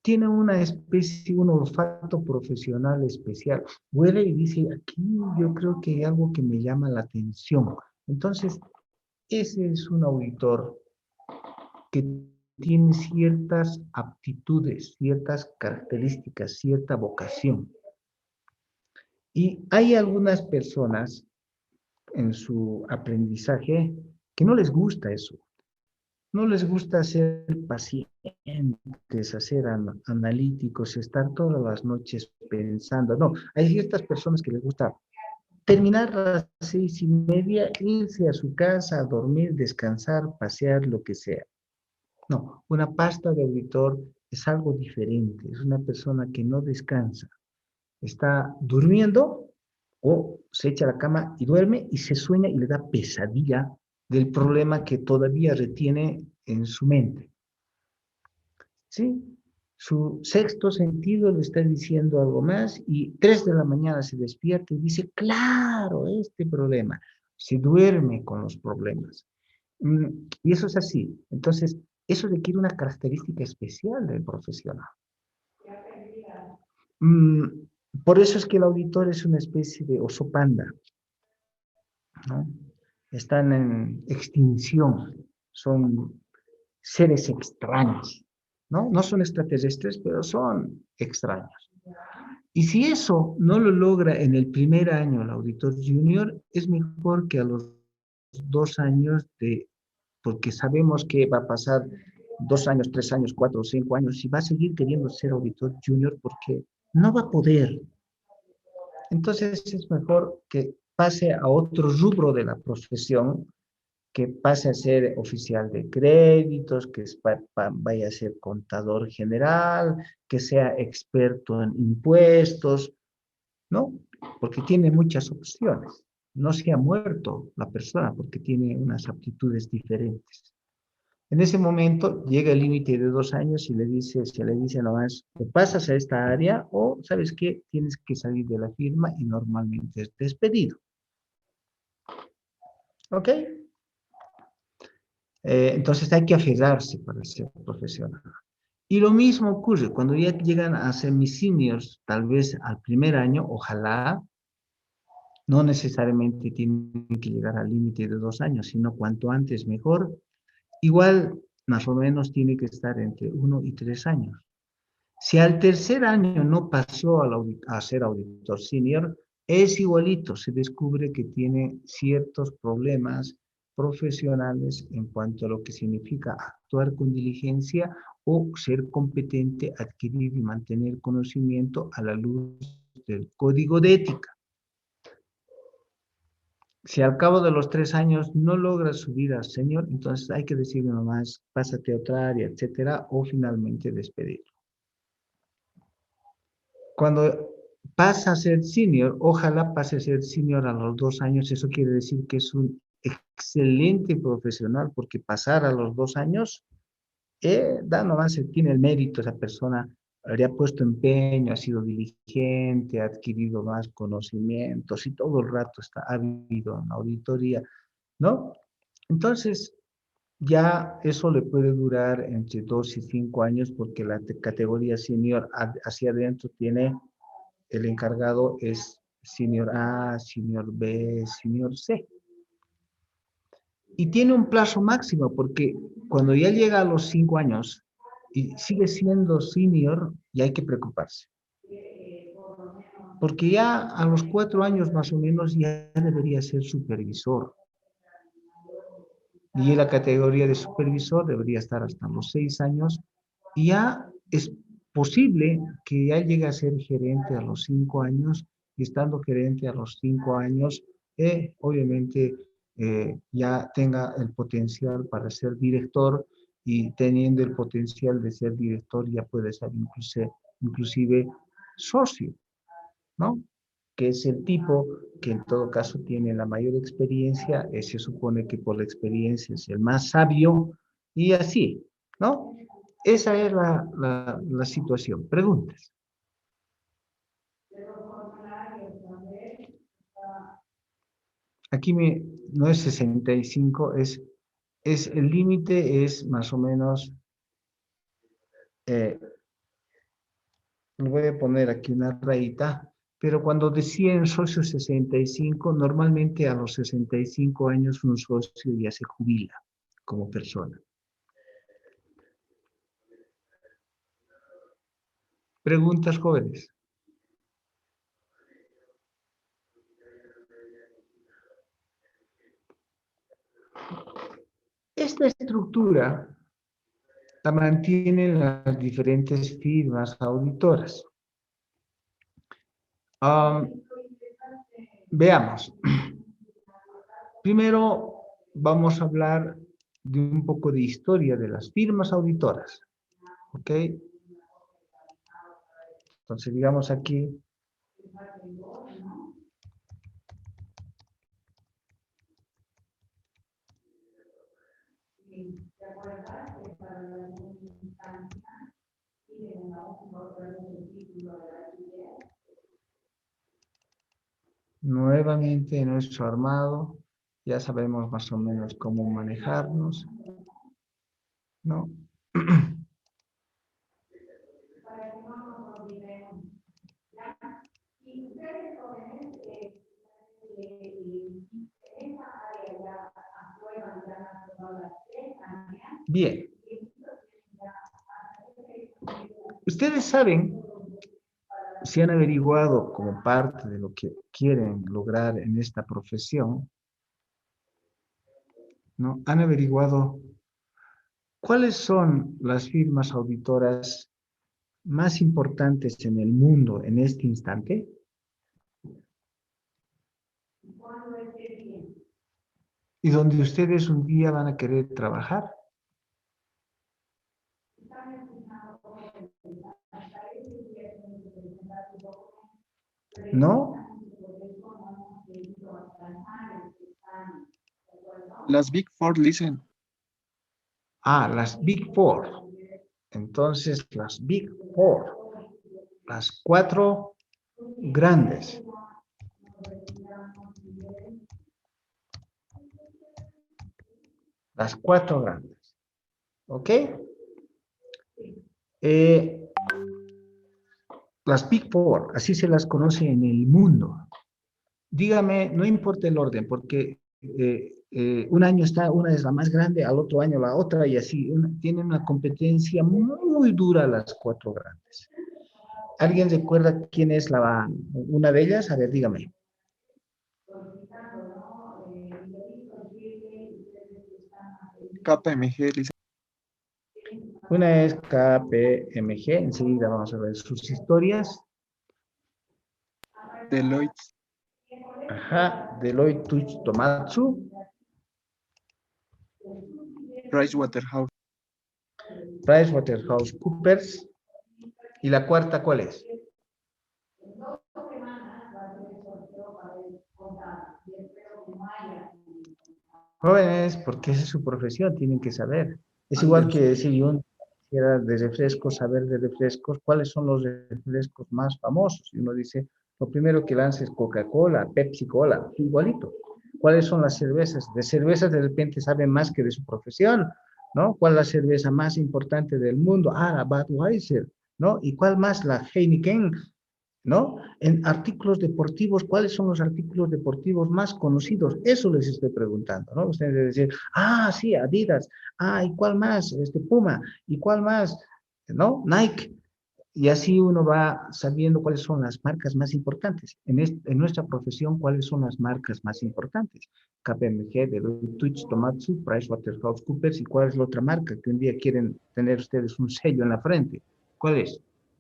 Tiene una especie, un olfato profesional especial. Huele y dice, aquí yo creo que hay algo que me llama la atención. Entonces, ese es un auditor que tiene ciertas aptitudes, ciertas características, cierta vocación. Y hay algunas personas en su aprendizaje que no les gusta eso. No les gusta ser pacientes, hacer analíticos, estar todas las noches pensando. No, hay ciertas personas que les gusta terminar a las 6:30, irse a su casa, a dormir, descansar, pasear, lo que sea. No, una pasta de auditor es algo diferente. Es una persona que no descansa. Está durmiendo o se echa a la cama y duerme y se sueña y le da pesadilla del problema que todavía retiene en su mente. ¿Sí? Su sexto sentido le está diciendo algo más y 3 de la mañana se despierta y dice, claro, este problema. Se duerme con los problemas. Y eso es así. Entonces, eso requiere una característica especial del profesional. Mm, por eso es que el auditor es una especie de oso panda, ¿no? Están en extinción, son seres extraños, ¿no? No son extraterrestres, pero son extraños. Y si eso no lo logra en el primer año el auditor junior, es mejor que a los 2 años porque sabemos que va a pasar 2 años, 3 años, 4 o 5 años y va a seguir queriendo ser auditor junior porque no va a poder. Entonces es mejor que pase a otro rubro de la profesión, que pase a ser oficial de créditos, que vaya a ser contador general, que sea experto en impuestos, ¿no? Porque tiene muchas opciones. No se ha muerto la persona porque tiene unas aptitudes diferentes. En ese momento llega el límite de 2 años y se le dice nomás, o pasas a esta área o, ¿sabes qué? Tienes que salir de la firma y normalmente es despedido. ¿Ok? Entonces hay que aferrarse para ser profesional. Y lo mismo ocurre cuando ya llegan a ser mis seniors, tal vez al primer año, ojalá, no necesariamente tienen que llegar al límite de 2 años, sino cuanto antes mejor. Igual, más o menos, tiene que estar entre 1 y 3 años. Si al tercer año no pasó a ser auditor senior, es igualito, se descubre que tiene ciertos problemas profesionales en cuanto a lo que significa actuar con diligencia o ser competente, adquirir y mantener conocimiento a la luz del código de ética. Si al cabo de los 3 años no logra subir a senior, entonces hay que decirle nomás, pásate a otra área, etcétera, o finalmente despedirlo. Cuando pasa a ser senior, ojalá pase a ser senior a los 2 años, eso quiere decir que es un excelente profesional, porque pasar a los 2 años, da nomás, tiene el mérito, esa persona le ha puesto empeño, ha sido diligente, ha adquirido más conocimientos y todo el rato ha habido una auditoría, ¿no? Entonces, ya eso le puede durar entre 2 y 5 años porque la categoría senior hacia adentro tiene el encargado es Senior A, Senior B, Senior C. Y tiene un plazo máximo porque cuando ya llega a los 5 años y sigue siendo senior, ya hay que preocuparse. Porque ya a los 4 años más o menos ya debería ser supervisor. Y la categoría de supervisor debería estar hasta los 6 años. Y ya es posible que ya llegue a ser gerente a los 5 años y estando gerente a los 5 años, obviamente ya tenga el potencial para ser director y teniendo el potencial de ser director ya puede ser inclusive socio, ¿no? Que es el tipo que en todo caso tiene la mayor experiencia, se supone que por la experiencia es el más sabio y así, ¿no? Esa es la situación. Preguntas. Aquí no es 65, es el límite es más o menos, le voy a poner aquí una rayita, pero cuando deciden socio 65, normalmente a los 65 años un socio ya se jubila como persona. Preguntas, jóvenes. Esta estructura la mantienen las diferentes firmas auditoras. Veamos. Primero vamos a hablar de un poco de historia de las firmas auditoras. ¿Ok? Entonces, digamos aquí, nuevamente en nuestro armado, ya sabemos más o menos cómo manejarnos, ¿no? Bien. Ustedes saben, si han averiguado como parte de lo que quieren lograr en esta profesión, ¿no? Han averiguado cuáles son las firmas auditoras más importantes en el mundo en este instante. Y donde ustedes un día van a querer trabajar. ¿No? Las Big Four, listen. Ah, las Big Four. Entonces, las Big Four. Las 4 grandes. Las 4 grandes. ¿Ok? Las Big Four, así se las conoce en el mundo. Dígame, no importa el orden, porque un año está, una es la más grande, al otro año la otra, y así. Tienen una competencia muy dura las 4 grandes. ¿Alguien recuerda quién es una de ellas? A ver, dígame. KPMG, listen. Una es KPMG, enseguida vamos a ver sus historias. Deloitte. Ajá, Deloitte Touch Tomatsu. Pricewaterhouse. PricewaterhouseCoopers. ¿Y la cuarta cuál es? Jóvenes, porque esa es su profesión, tienen que saber. Es igual que si yo quisiera de refrescos, saber de refrescos, ¿cuáles son los refrescos más famosos? Y uno dice, lo primero que lanza es Coca-Cola, Pepsi-Cola, igualito. ¿Cuáles son las cervezas? De cervezas de repente saben más que de su profesión, ¿no? ¿Cuál es la cerveza más importante del mundo? Ah, la Budweiser, ¿no? ¿Y cuál más? La Heineken, ¿no? En artículos deportivos, ¿cuáles son los artículos deportivos más conocidos? Eso les estoy preguntando, ¿no? Ustedes deben decir, ah, sí, Adidas, ah, ¿y cuál más? Puma, ¿y cuál más? ¿No? Nike. Y así uno va sabiendo cuáles son las marcas más importantes. En nuestra profesión, ¿cuáles son las marcas más importantes? KPMG, Deloitte Touch Tomatsu, PricewaterhouseCoopers, ¿y cuál es la otra marca que un día quieren tener ustedes un sello en la frente? ¿Cuál es?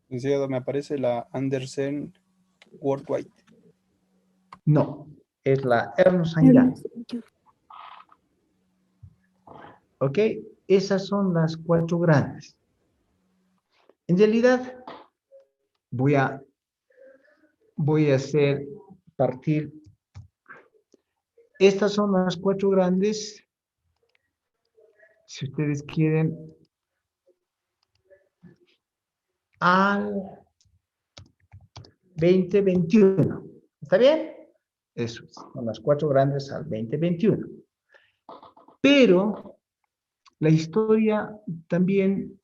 Licenciado, me aparece la Andersen Worldwide. No, es la Ernst Young. ¿Ok? Esas son las 4 grandes. En realidad, voy a hacer partir. Estas son las 4 grandes. Si ustedes quieren, al 2021. ¿Está bien? Eso es, son las 4 grandes al 2021. Pero La historia también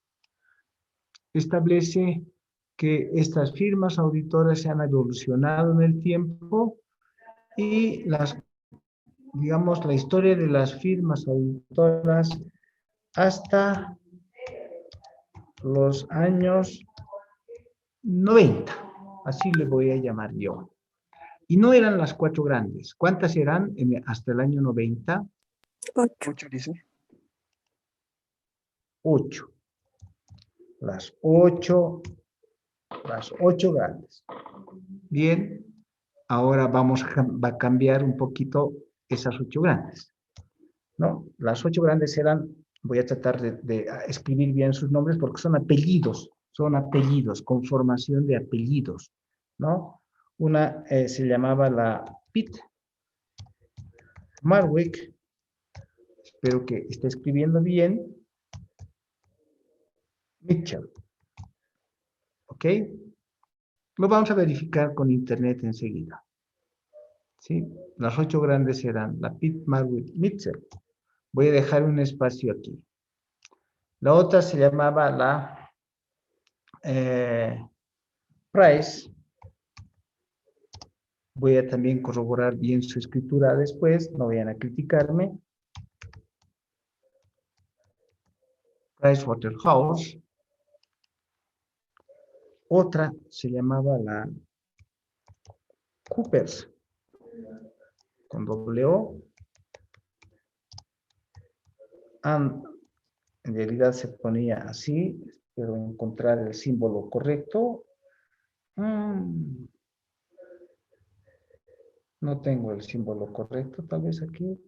establece que estas firmas auditoras se han evolucionado en el tiempo y digamos, la historia de las firmas auditoras hasta los años 90, así le voy a llamar yo. Y no eran las cuatro grandes. ¿Cuántas eran hasta el año 90? 8. 8, dice. 8. Las ocho grandes. Bien, ahora va a cambiar un poquito esas 8 grandes, ¿no? Las 8 grandes eran, voy a tratar de escribir bien sus nombres porque son apellidos, con formación de apellidos, ¿no? Una se llamaba la Pitt Marwick, espero que esté escribiendo bien, Mitchell, ¿ok? Lo vamos a verificar con internet enseguida. ¿Sí? Las 8 grandes eran la Pitt Marwick Mitchell. Voy a dejar un espacio aquí. La otra se llamaba la Price. Voy a también corroborar bien su escritura después, no vayan a criticarme. Pricewaterhouse. Otra se llamaba la Coopers, con doble O. And, en realidad se ponía así, espero encontrar el símbolo correcto. No tengo el símbolo correcto, tal vez aquí.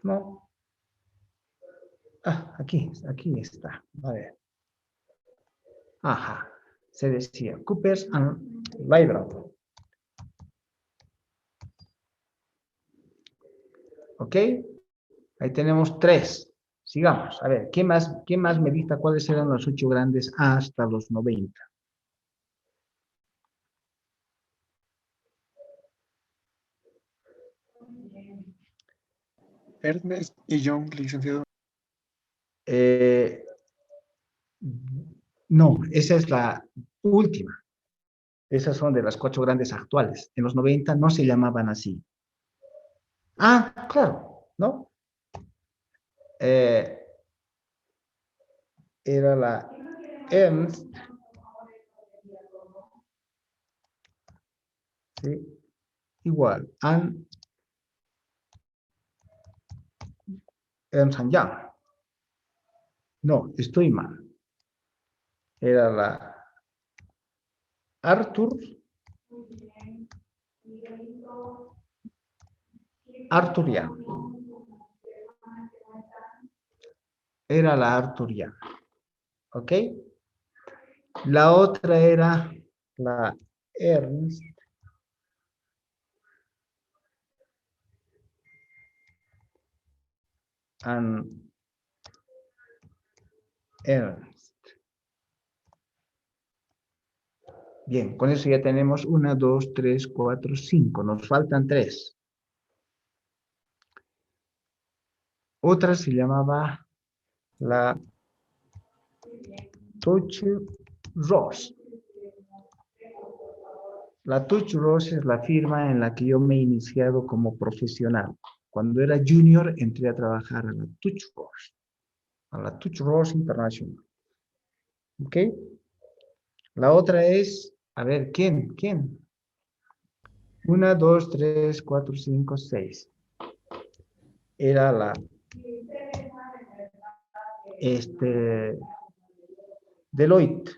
No. Aquí está. A ver. Ajá. Se decía Coopers and Lybrand. ¿Ok? Ahí tenemos 3. Sigamos. A ver, ¿quién más me dicta cuáles eran los 8 grandes hasta los 90? Ernest y Young, licenciado. No, esa es la última. Esas son de las 4 grandes actuales. En los 90 no se llamaban así. Claro, ¿no? Era la Ernst. ¿Sí? Igual, Ernst Young. No, estoy mal. Era la Arthur Young. Era la Arthur Young. ¿Ok? La otra era la Ernst and Ernst. Bien, con eso ya tenemos 1, 2, 3, 4, 5. Nos faltan 3. Otra se llamaba la Touch Ross. La Touch Ross es la firma en la que yo me he iniciado como profesional. Cuando era junior entré a trabajar a la Touch Ross International. ¿Ok? La otra es, a ver, ¿quién? 1, 2, 3, 4, 5, 6. Era la Deloitte.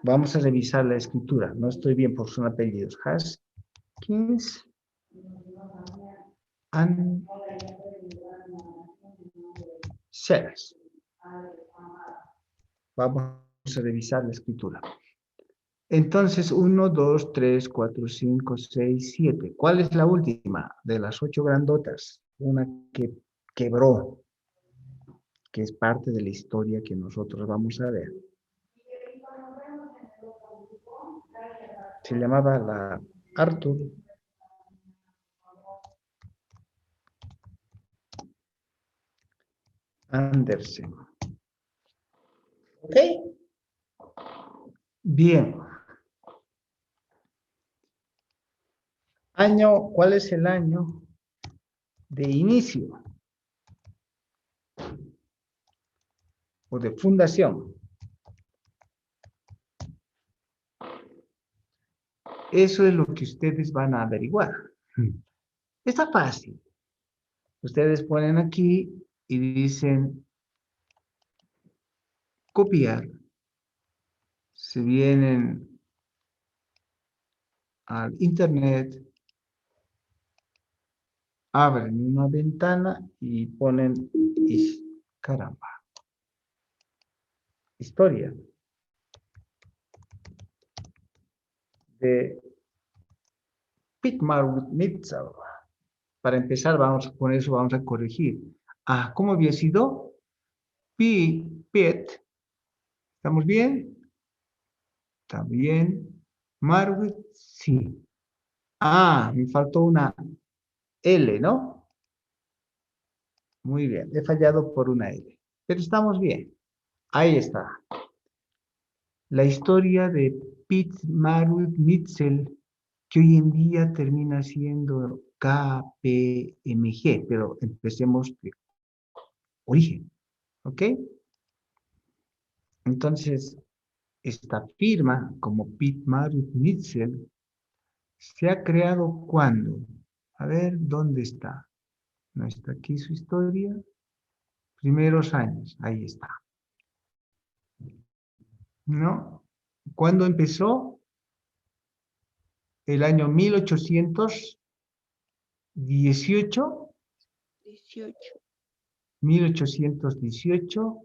Vamos a revisar la escritura. No estoy bien por sus apellidos. Haskins and Sellers. Vamos a revisar la escritura. Entonces, 1, 2, 3, 4, 5, 6, 7. ¿Cuál es la última de las 8 grandotas? Una que quebró, que es parte de la historia que nosotros vamos a ver. Se llamaba la Arthur Andersen. ¿Ok? Bien. Año, ¿cuál es el año de inicio o de fundación? Eso es lo que ustedes van a averiguar. Está fácil. Ustedes ponen aquí y dicen copiar. Se vienen al internet, abren una ventana y ponen, caramba, historia de Pittman Mitchell. Para empezar, con eso vamos a corregir. ¿Cómo había sido? Pitt. ¿Estamos bien? También. Margaret, sí. Me faltó una L, ¿no? Muy bien, he fallado por una L. Pero estamos bien. Ahí está. La historia de Pitt Margaret Mitchell, que hoy en día termina siendo KPMG, pero empecemos de origen, ¿ok? Entonces, esta firma, como Pitt Margaret Mitchell, se ha creado ¿cuándo? A ver, ¿dónde está? ¿No está aquí su historia? Primeros años, ahí está. ¿No? ¿Cuándo empezó? El año 1818, 1818,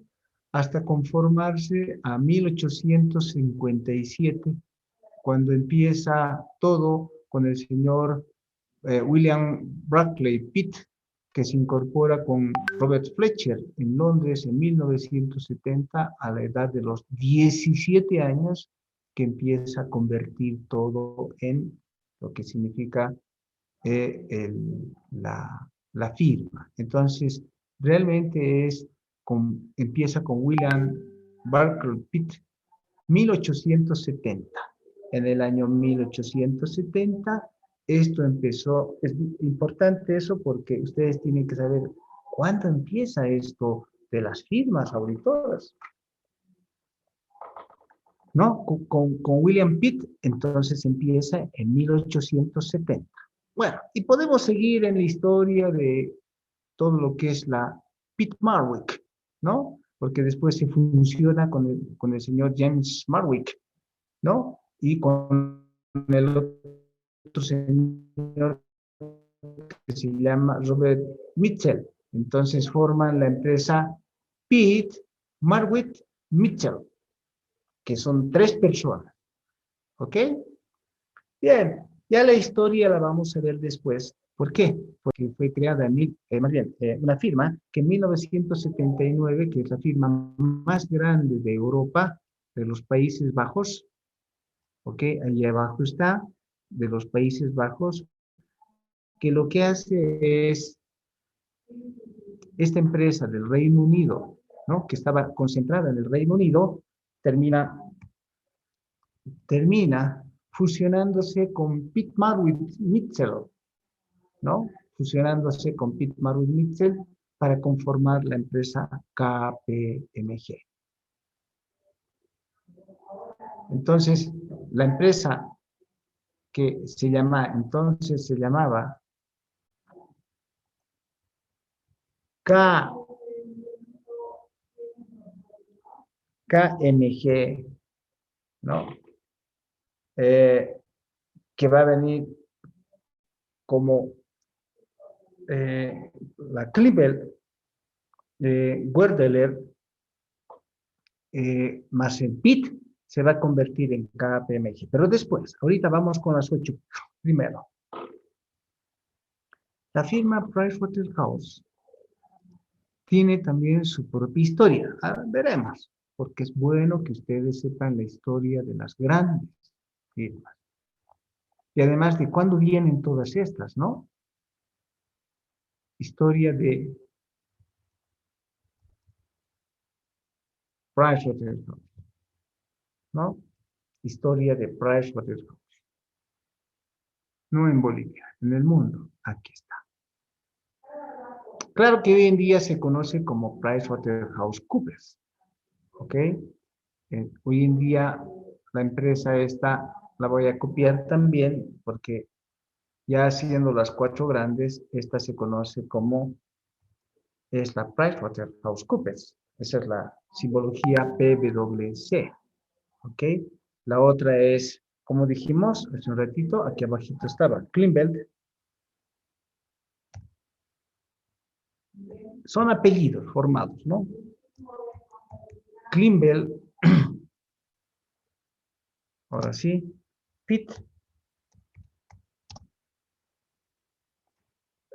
hasta conformarse a 1857, cuando empieza todo con el señor William Brackley Pitt, que se incorpora con Robert Fletcher en Londres en 1970 a la edad de los 17 años, que empieza a convertir todo en lo que significa la firma. Entonces, realmente empieza con William Barker Pitt, 1870. En el año 1870, esto empezó, es importante eso porque ustedes tienen que saber cuándo empieza esto de las firmas auditoras. ¿No? Con William Pitt, entonces empieza en 1870. Bueno, y podemos seguir en la historia de todo lo que es la Pitt Marwick, ¿no? Porque después se fusiona con el señor James Marwick, ¿no? Y con el otro señor que se llama Robert Mitchell. Entonces forman la empresa Pitt Marwick Mitchell, que son 3 personas, ¿ok? Bien, ya la historia la vamos a ver después. ¿Por qué? Porque fue creada una firma que en 1979, que es la firma más grande de Europa, de los Países Bajos, ¿ok? Allí abajo está, de los Países Bajos, que lo que hace es, esta empresa del Reino Unido, ¿no? Que estaba concentrada en el Reino Unido, termina fusionándose con Pitt Marwick Mitchell, ¿no? Fusionándose con Pitt Marwick Mitchell para conformar la empresa KPMG. Entonces, la empresa que se llamaba KMG, ¿no? Que va a venir como la Klibel Werdeler más el PIT se va a convertir en KPMG. Pero después, ahorita vamos con las 8. Primero, la firma Pricewaterhouse tiene también su propia historia. Veremos, porque es bueno que ustedes sepan la historia de las grandes firmas. Y además de cuándo vienen todas estas, ¿no? Historia de Pricewaterhouse, ¿no? Historia de Pricewaterhouse. No en Bolivia, en el mundo. Aquí está. Claro que hoy en día se conoce como PricewaterhouseCoopers, ¿ok? Hoy en día la empresa esta la voy a copiar también porque ya siendo las cuatro grandes, esta se conoce como es la PricewaterhouseCoopers. Esa es la simbología PwC, ¿ok? La otra es, como dijimos hace un ratito, aquí abajito estaba, Klimbelt. Son apellidos formados, ¿no? Klimbelt, ahora sí, Pitt,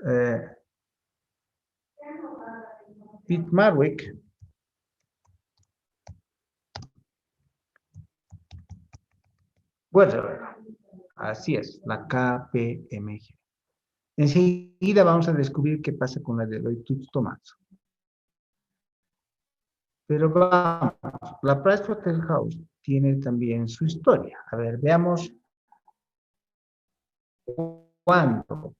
eh, Pitt Marwick, Weatherford. Así es, la KPMG. Enseguida vamos a descubrir qué pasa con la de Deloitte Tomaso. Pero vamos, la Pricewaterhouse tiene también su historia. A ver, veamos cuándo.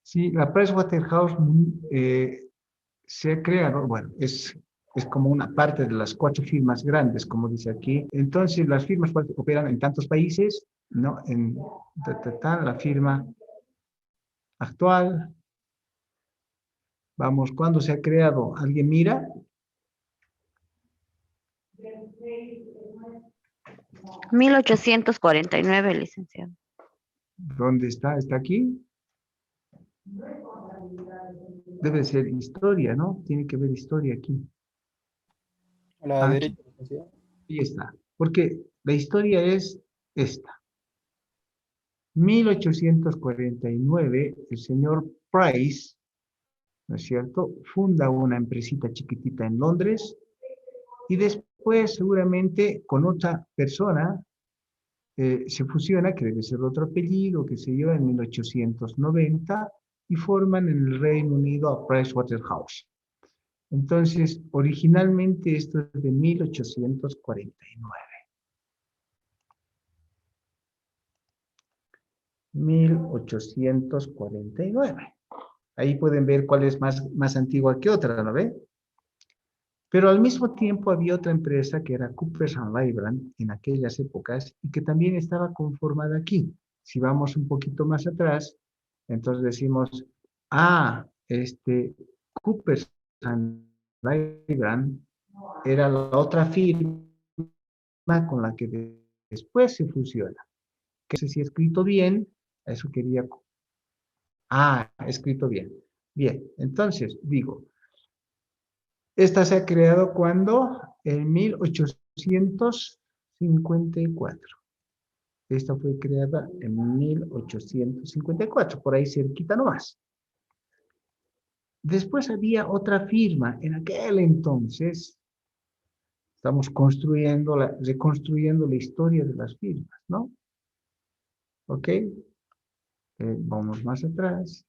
Sí, la Pricewaterhouse se ha creado, bueno, es como una parte de las cuatro firmas grandes, como dice aquí. Entonces, las firmas operan en tantos países, ¿no? En la firma actual. Vamos, ¿cuándo se ha creado? ¿Alguien mira? 1849, licenciado. ¿Dónde está? ¿Está aquí? Debe ser historia, ¿no? Tiene que ver historia aquí. A la Aquí, derecha, licenciado. ahí está. Porque la historia es esta. 1849, el señor Price, ¿no es cierto?, funda una empresita chiquitita en Londres y después seguramente con otra persona se fusiona, que debe ser otro apellido, que se lleva en 1890 y forman en el Reino Unido a Pricewaterhouse. Entonces, originalmente esto es de 1849. 1849. Ahí pueden ver cuál es más antigua que otra, ¿no ve? Pero al mismo tiempo había otra empresa que era Coopers & Lybrand en aquellas épocas y que también estaba conformada aquí. Si vamos un poquito más atrás, entonces decimos, Coopers & Lybrand era la otra firma con la que después se fusiona. Que no sé si he escrito bien, eso quería. Escrito bien. Bien, entonces digo, esta se ha creado cuando en 1854. Esta fue creada en 1854, por ahí cerquita nomás. Después había otra firma, en aquel entonces, estamos reconstruyendo la historia de las firmas, ¿no? ¿Ok? Vamos más atrás.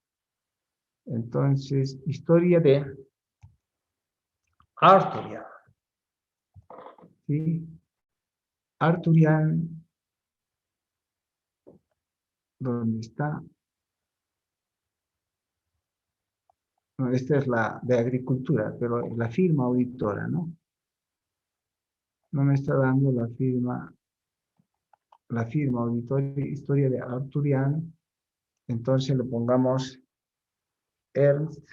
Entonces, historia de Arthurian. ¿Sí? Arthurian, ¿dónde está? No, esta es la de agricultura, pero la firma auditora, ¿no? No me está dando la firma auditora, historia de Arthurian. Entonces le pongamos Ernst.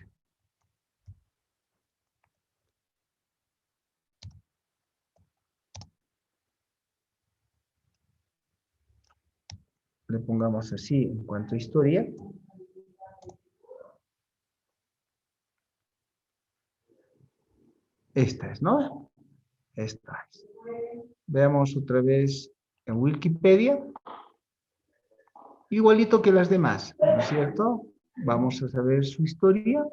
Le pongamos así en cuanto a historia. Esta es, ¿no? Esta es. Veamos otra vez en Wikipedia. Igualito que las demás, ¿no es cierto? Vamos a saber su historia.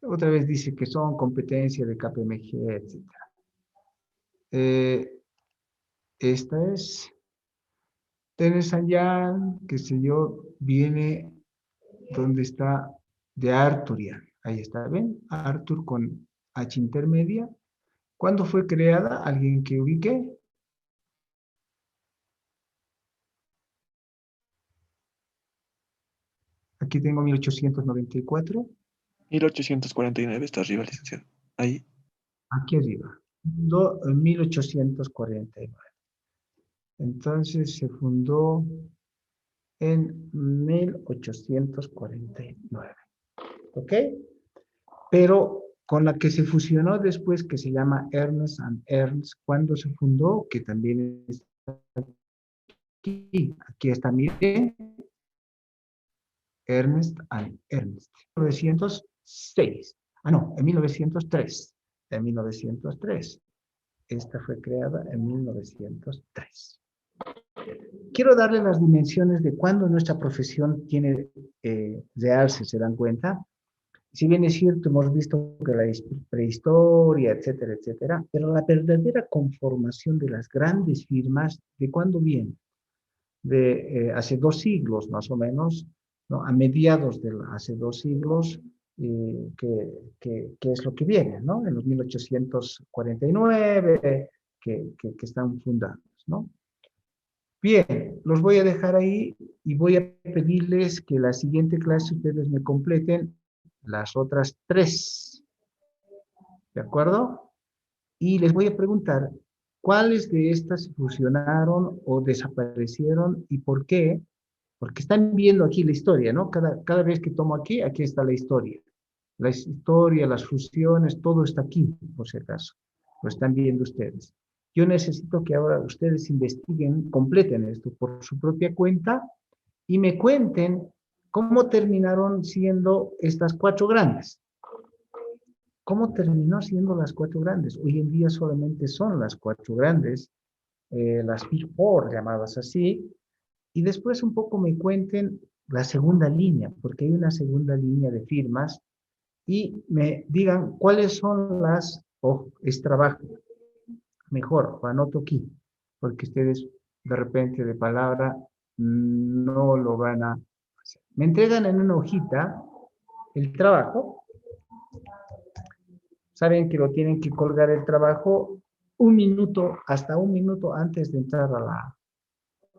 Otra vez dice que son competencia de KPMG, etc. Esta es Ernst & Young, qué sé yo, viene donde está de Arthurian. Ahí está, ¿ven? Arthur con H intermedia. ¿Cuándo fue creada? ¿Alguien que ubique? Aquí tengo 1894. 1849 está arriba, licenciado. Ahí. Aquí arriba. 1849. Entonces se fundó en 1849. ¿Ok? Pero con la que se fusionó después, que se llama Ernst and Ernst, ¿cuándo se fundó? Que también está aquí. Aquí está, mire, Ernst and Ernst. 1906. Ah, no, en 1903. En 1903. Esta fue creada en 1903. Quiero darle las dimensiones de cuándo nuestra profesión tiene real, si se dan cuenta. Si bien es cierto, hemos visto que la prehistoria, etcétera, etcétera, pero la verdadera conformación de las grandes firmas, ¿de cuándo viene? De hace 2 siglos más o menos, ¿no? A mediados de hace 2 siglos, que es lo que viene, ¿no? En los 1849, que están fundados, ¿no? Bien, los voy a dejar ahí y voy a pedirles que la siguiente clase ustedes me completen las otras 3, ¿de acuerdo? Y les voy a preguntar cuáles de estas se fusionaron o desaparecieron y por qué. Porque están viendo aquí la historia, ¿no? Cada vez que tomo aquí, aquí está la historia. La historia, las fusiones, todo está aquí, por si acaso. Lo están viendo ustedes. Yo necesito que ahora ustedes investiguen, completen esto por su propia cuenta y me cuenten cómo terminaron siendo estas 4 grandes. ¿Cómo terminó siendo las 4 grandes? Hoy en día solamente son las 4 grandes, las Big Four llamadas así, y después un poco me cuenten la segunda línea, porque hay una segunda línea de firmas, y me digan cuáles son las, es trabajo, mejor, lo anoto aquí, porque ustedes de repente de palabra no lo van a hacer. Me entregan en una hojita el trabajo, saben que lo tienen que colgar el trabajo hasta un minuto antes de entrar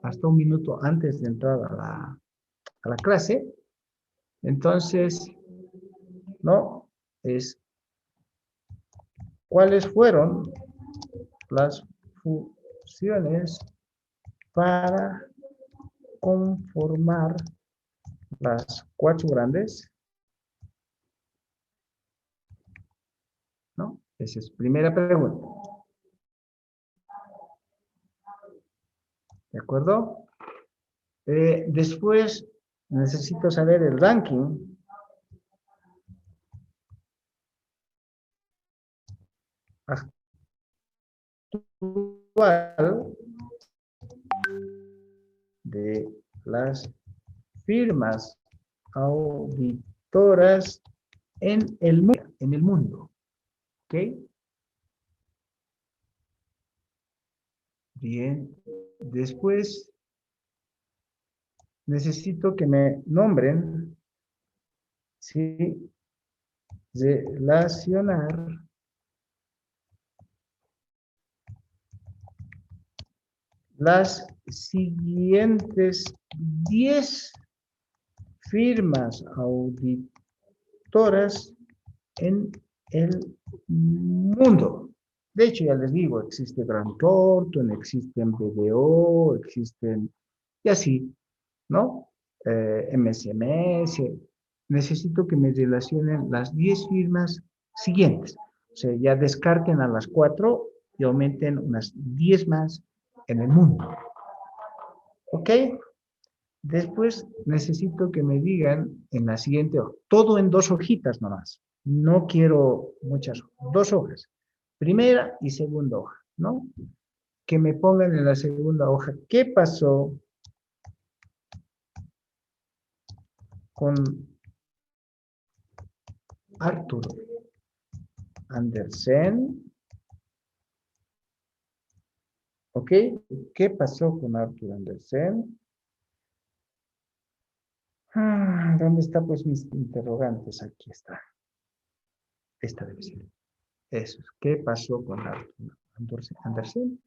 hasta un minuto antes de entrar a la clase. Entonces, ¿no? Es cuáles fueron las funciones para conformar las 4 grandes, ¿no? Esa es primera pregunta. ¿De acuerdo? Después necesito saber el ranking actual de las firmas auditoras en el mundo. ¿Ok? Bien. Después necesito que me nombren, ¿sí? Relacionar las siguientes 10 firmas auditoras en el mundo. De hecho, ya les digo, existe Grant Thornton, existen BDO, existen, y así, ¿no? MSMS. Necesito que me relacionen las 10 firmas siguientes. O sea, ya descarten a las 4 y aumenten unas 10 más en el mundo. ¿Ok? Después necesito que me digan en la siguiente hoja, todo en 2 hojitas nomás. No quiero muchas, 2 hojas. Primera y segunda hoja, ¿no? Que me pongan en la segunda hoja qué pasó con Arthur Andersen. ¿Ok? ¿Qué pasó con Arthur Andersen? ¿Dónde están pues mis interrogantes? Aquí está. Esta debe ser. Eso es. ¿Qué pasó con Andersen?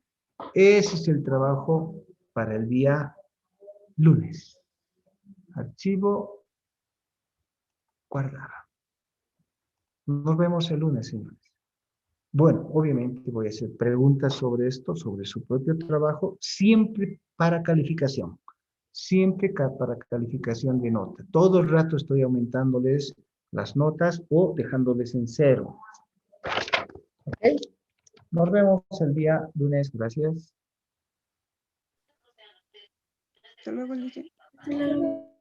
Ese es el trabajo para el día lunes. Archivo guardar. Nos vemos el lunes, señores. Bueno, obviamente voy a hacer preguntas sobre esto, sobre su propio trabajo, siempre para calificación. Siempre para calificación de nota. Todo el rato estoy aumentándoles las notas o dejándoles en cero. ¿Ok? Nos vemos el día lunes. Gracias. Hasta luego, Lice. Hasta luego.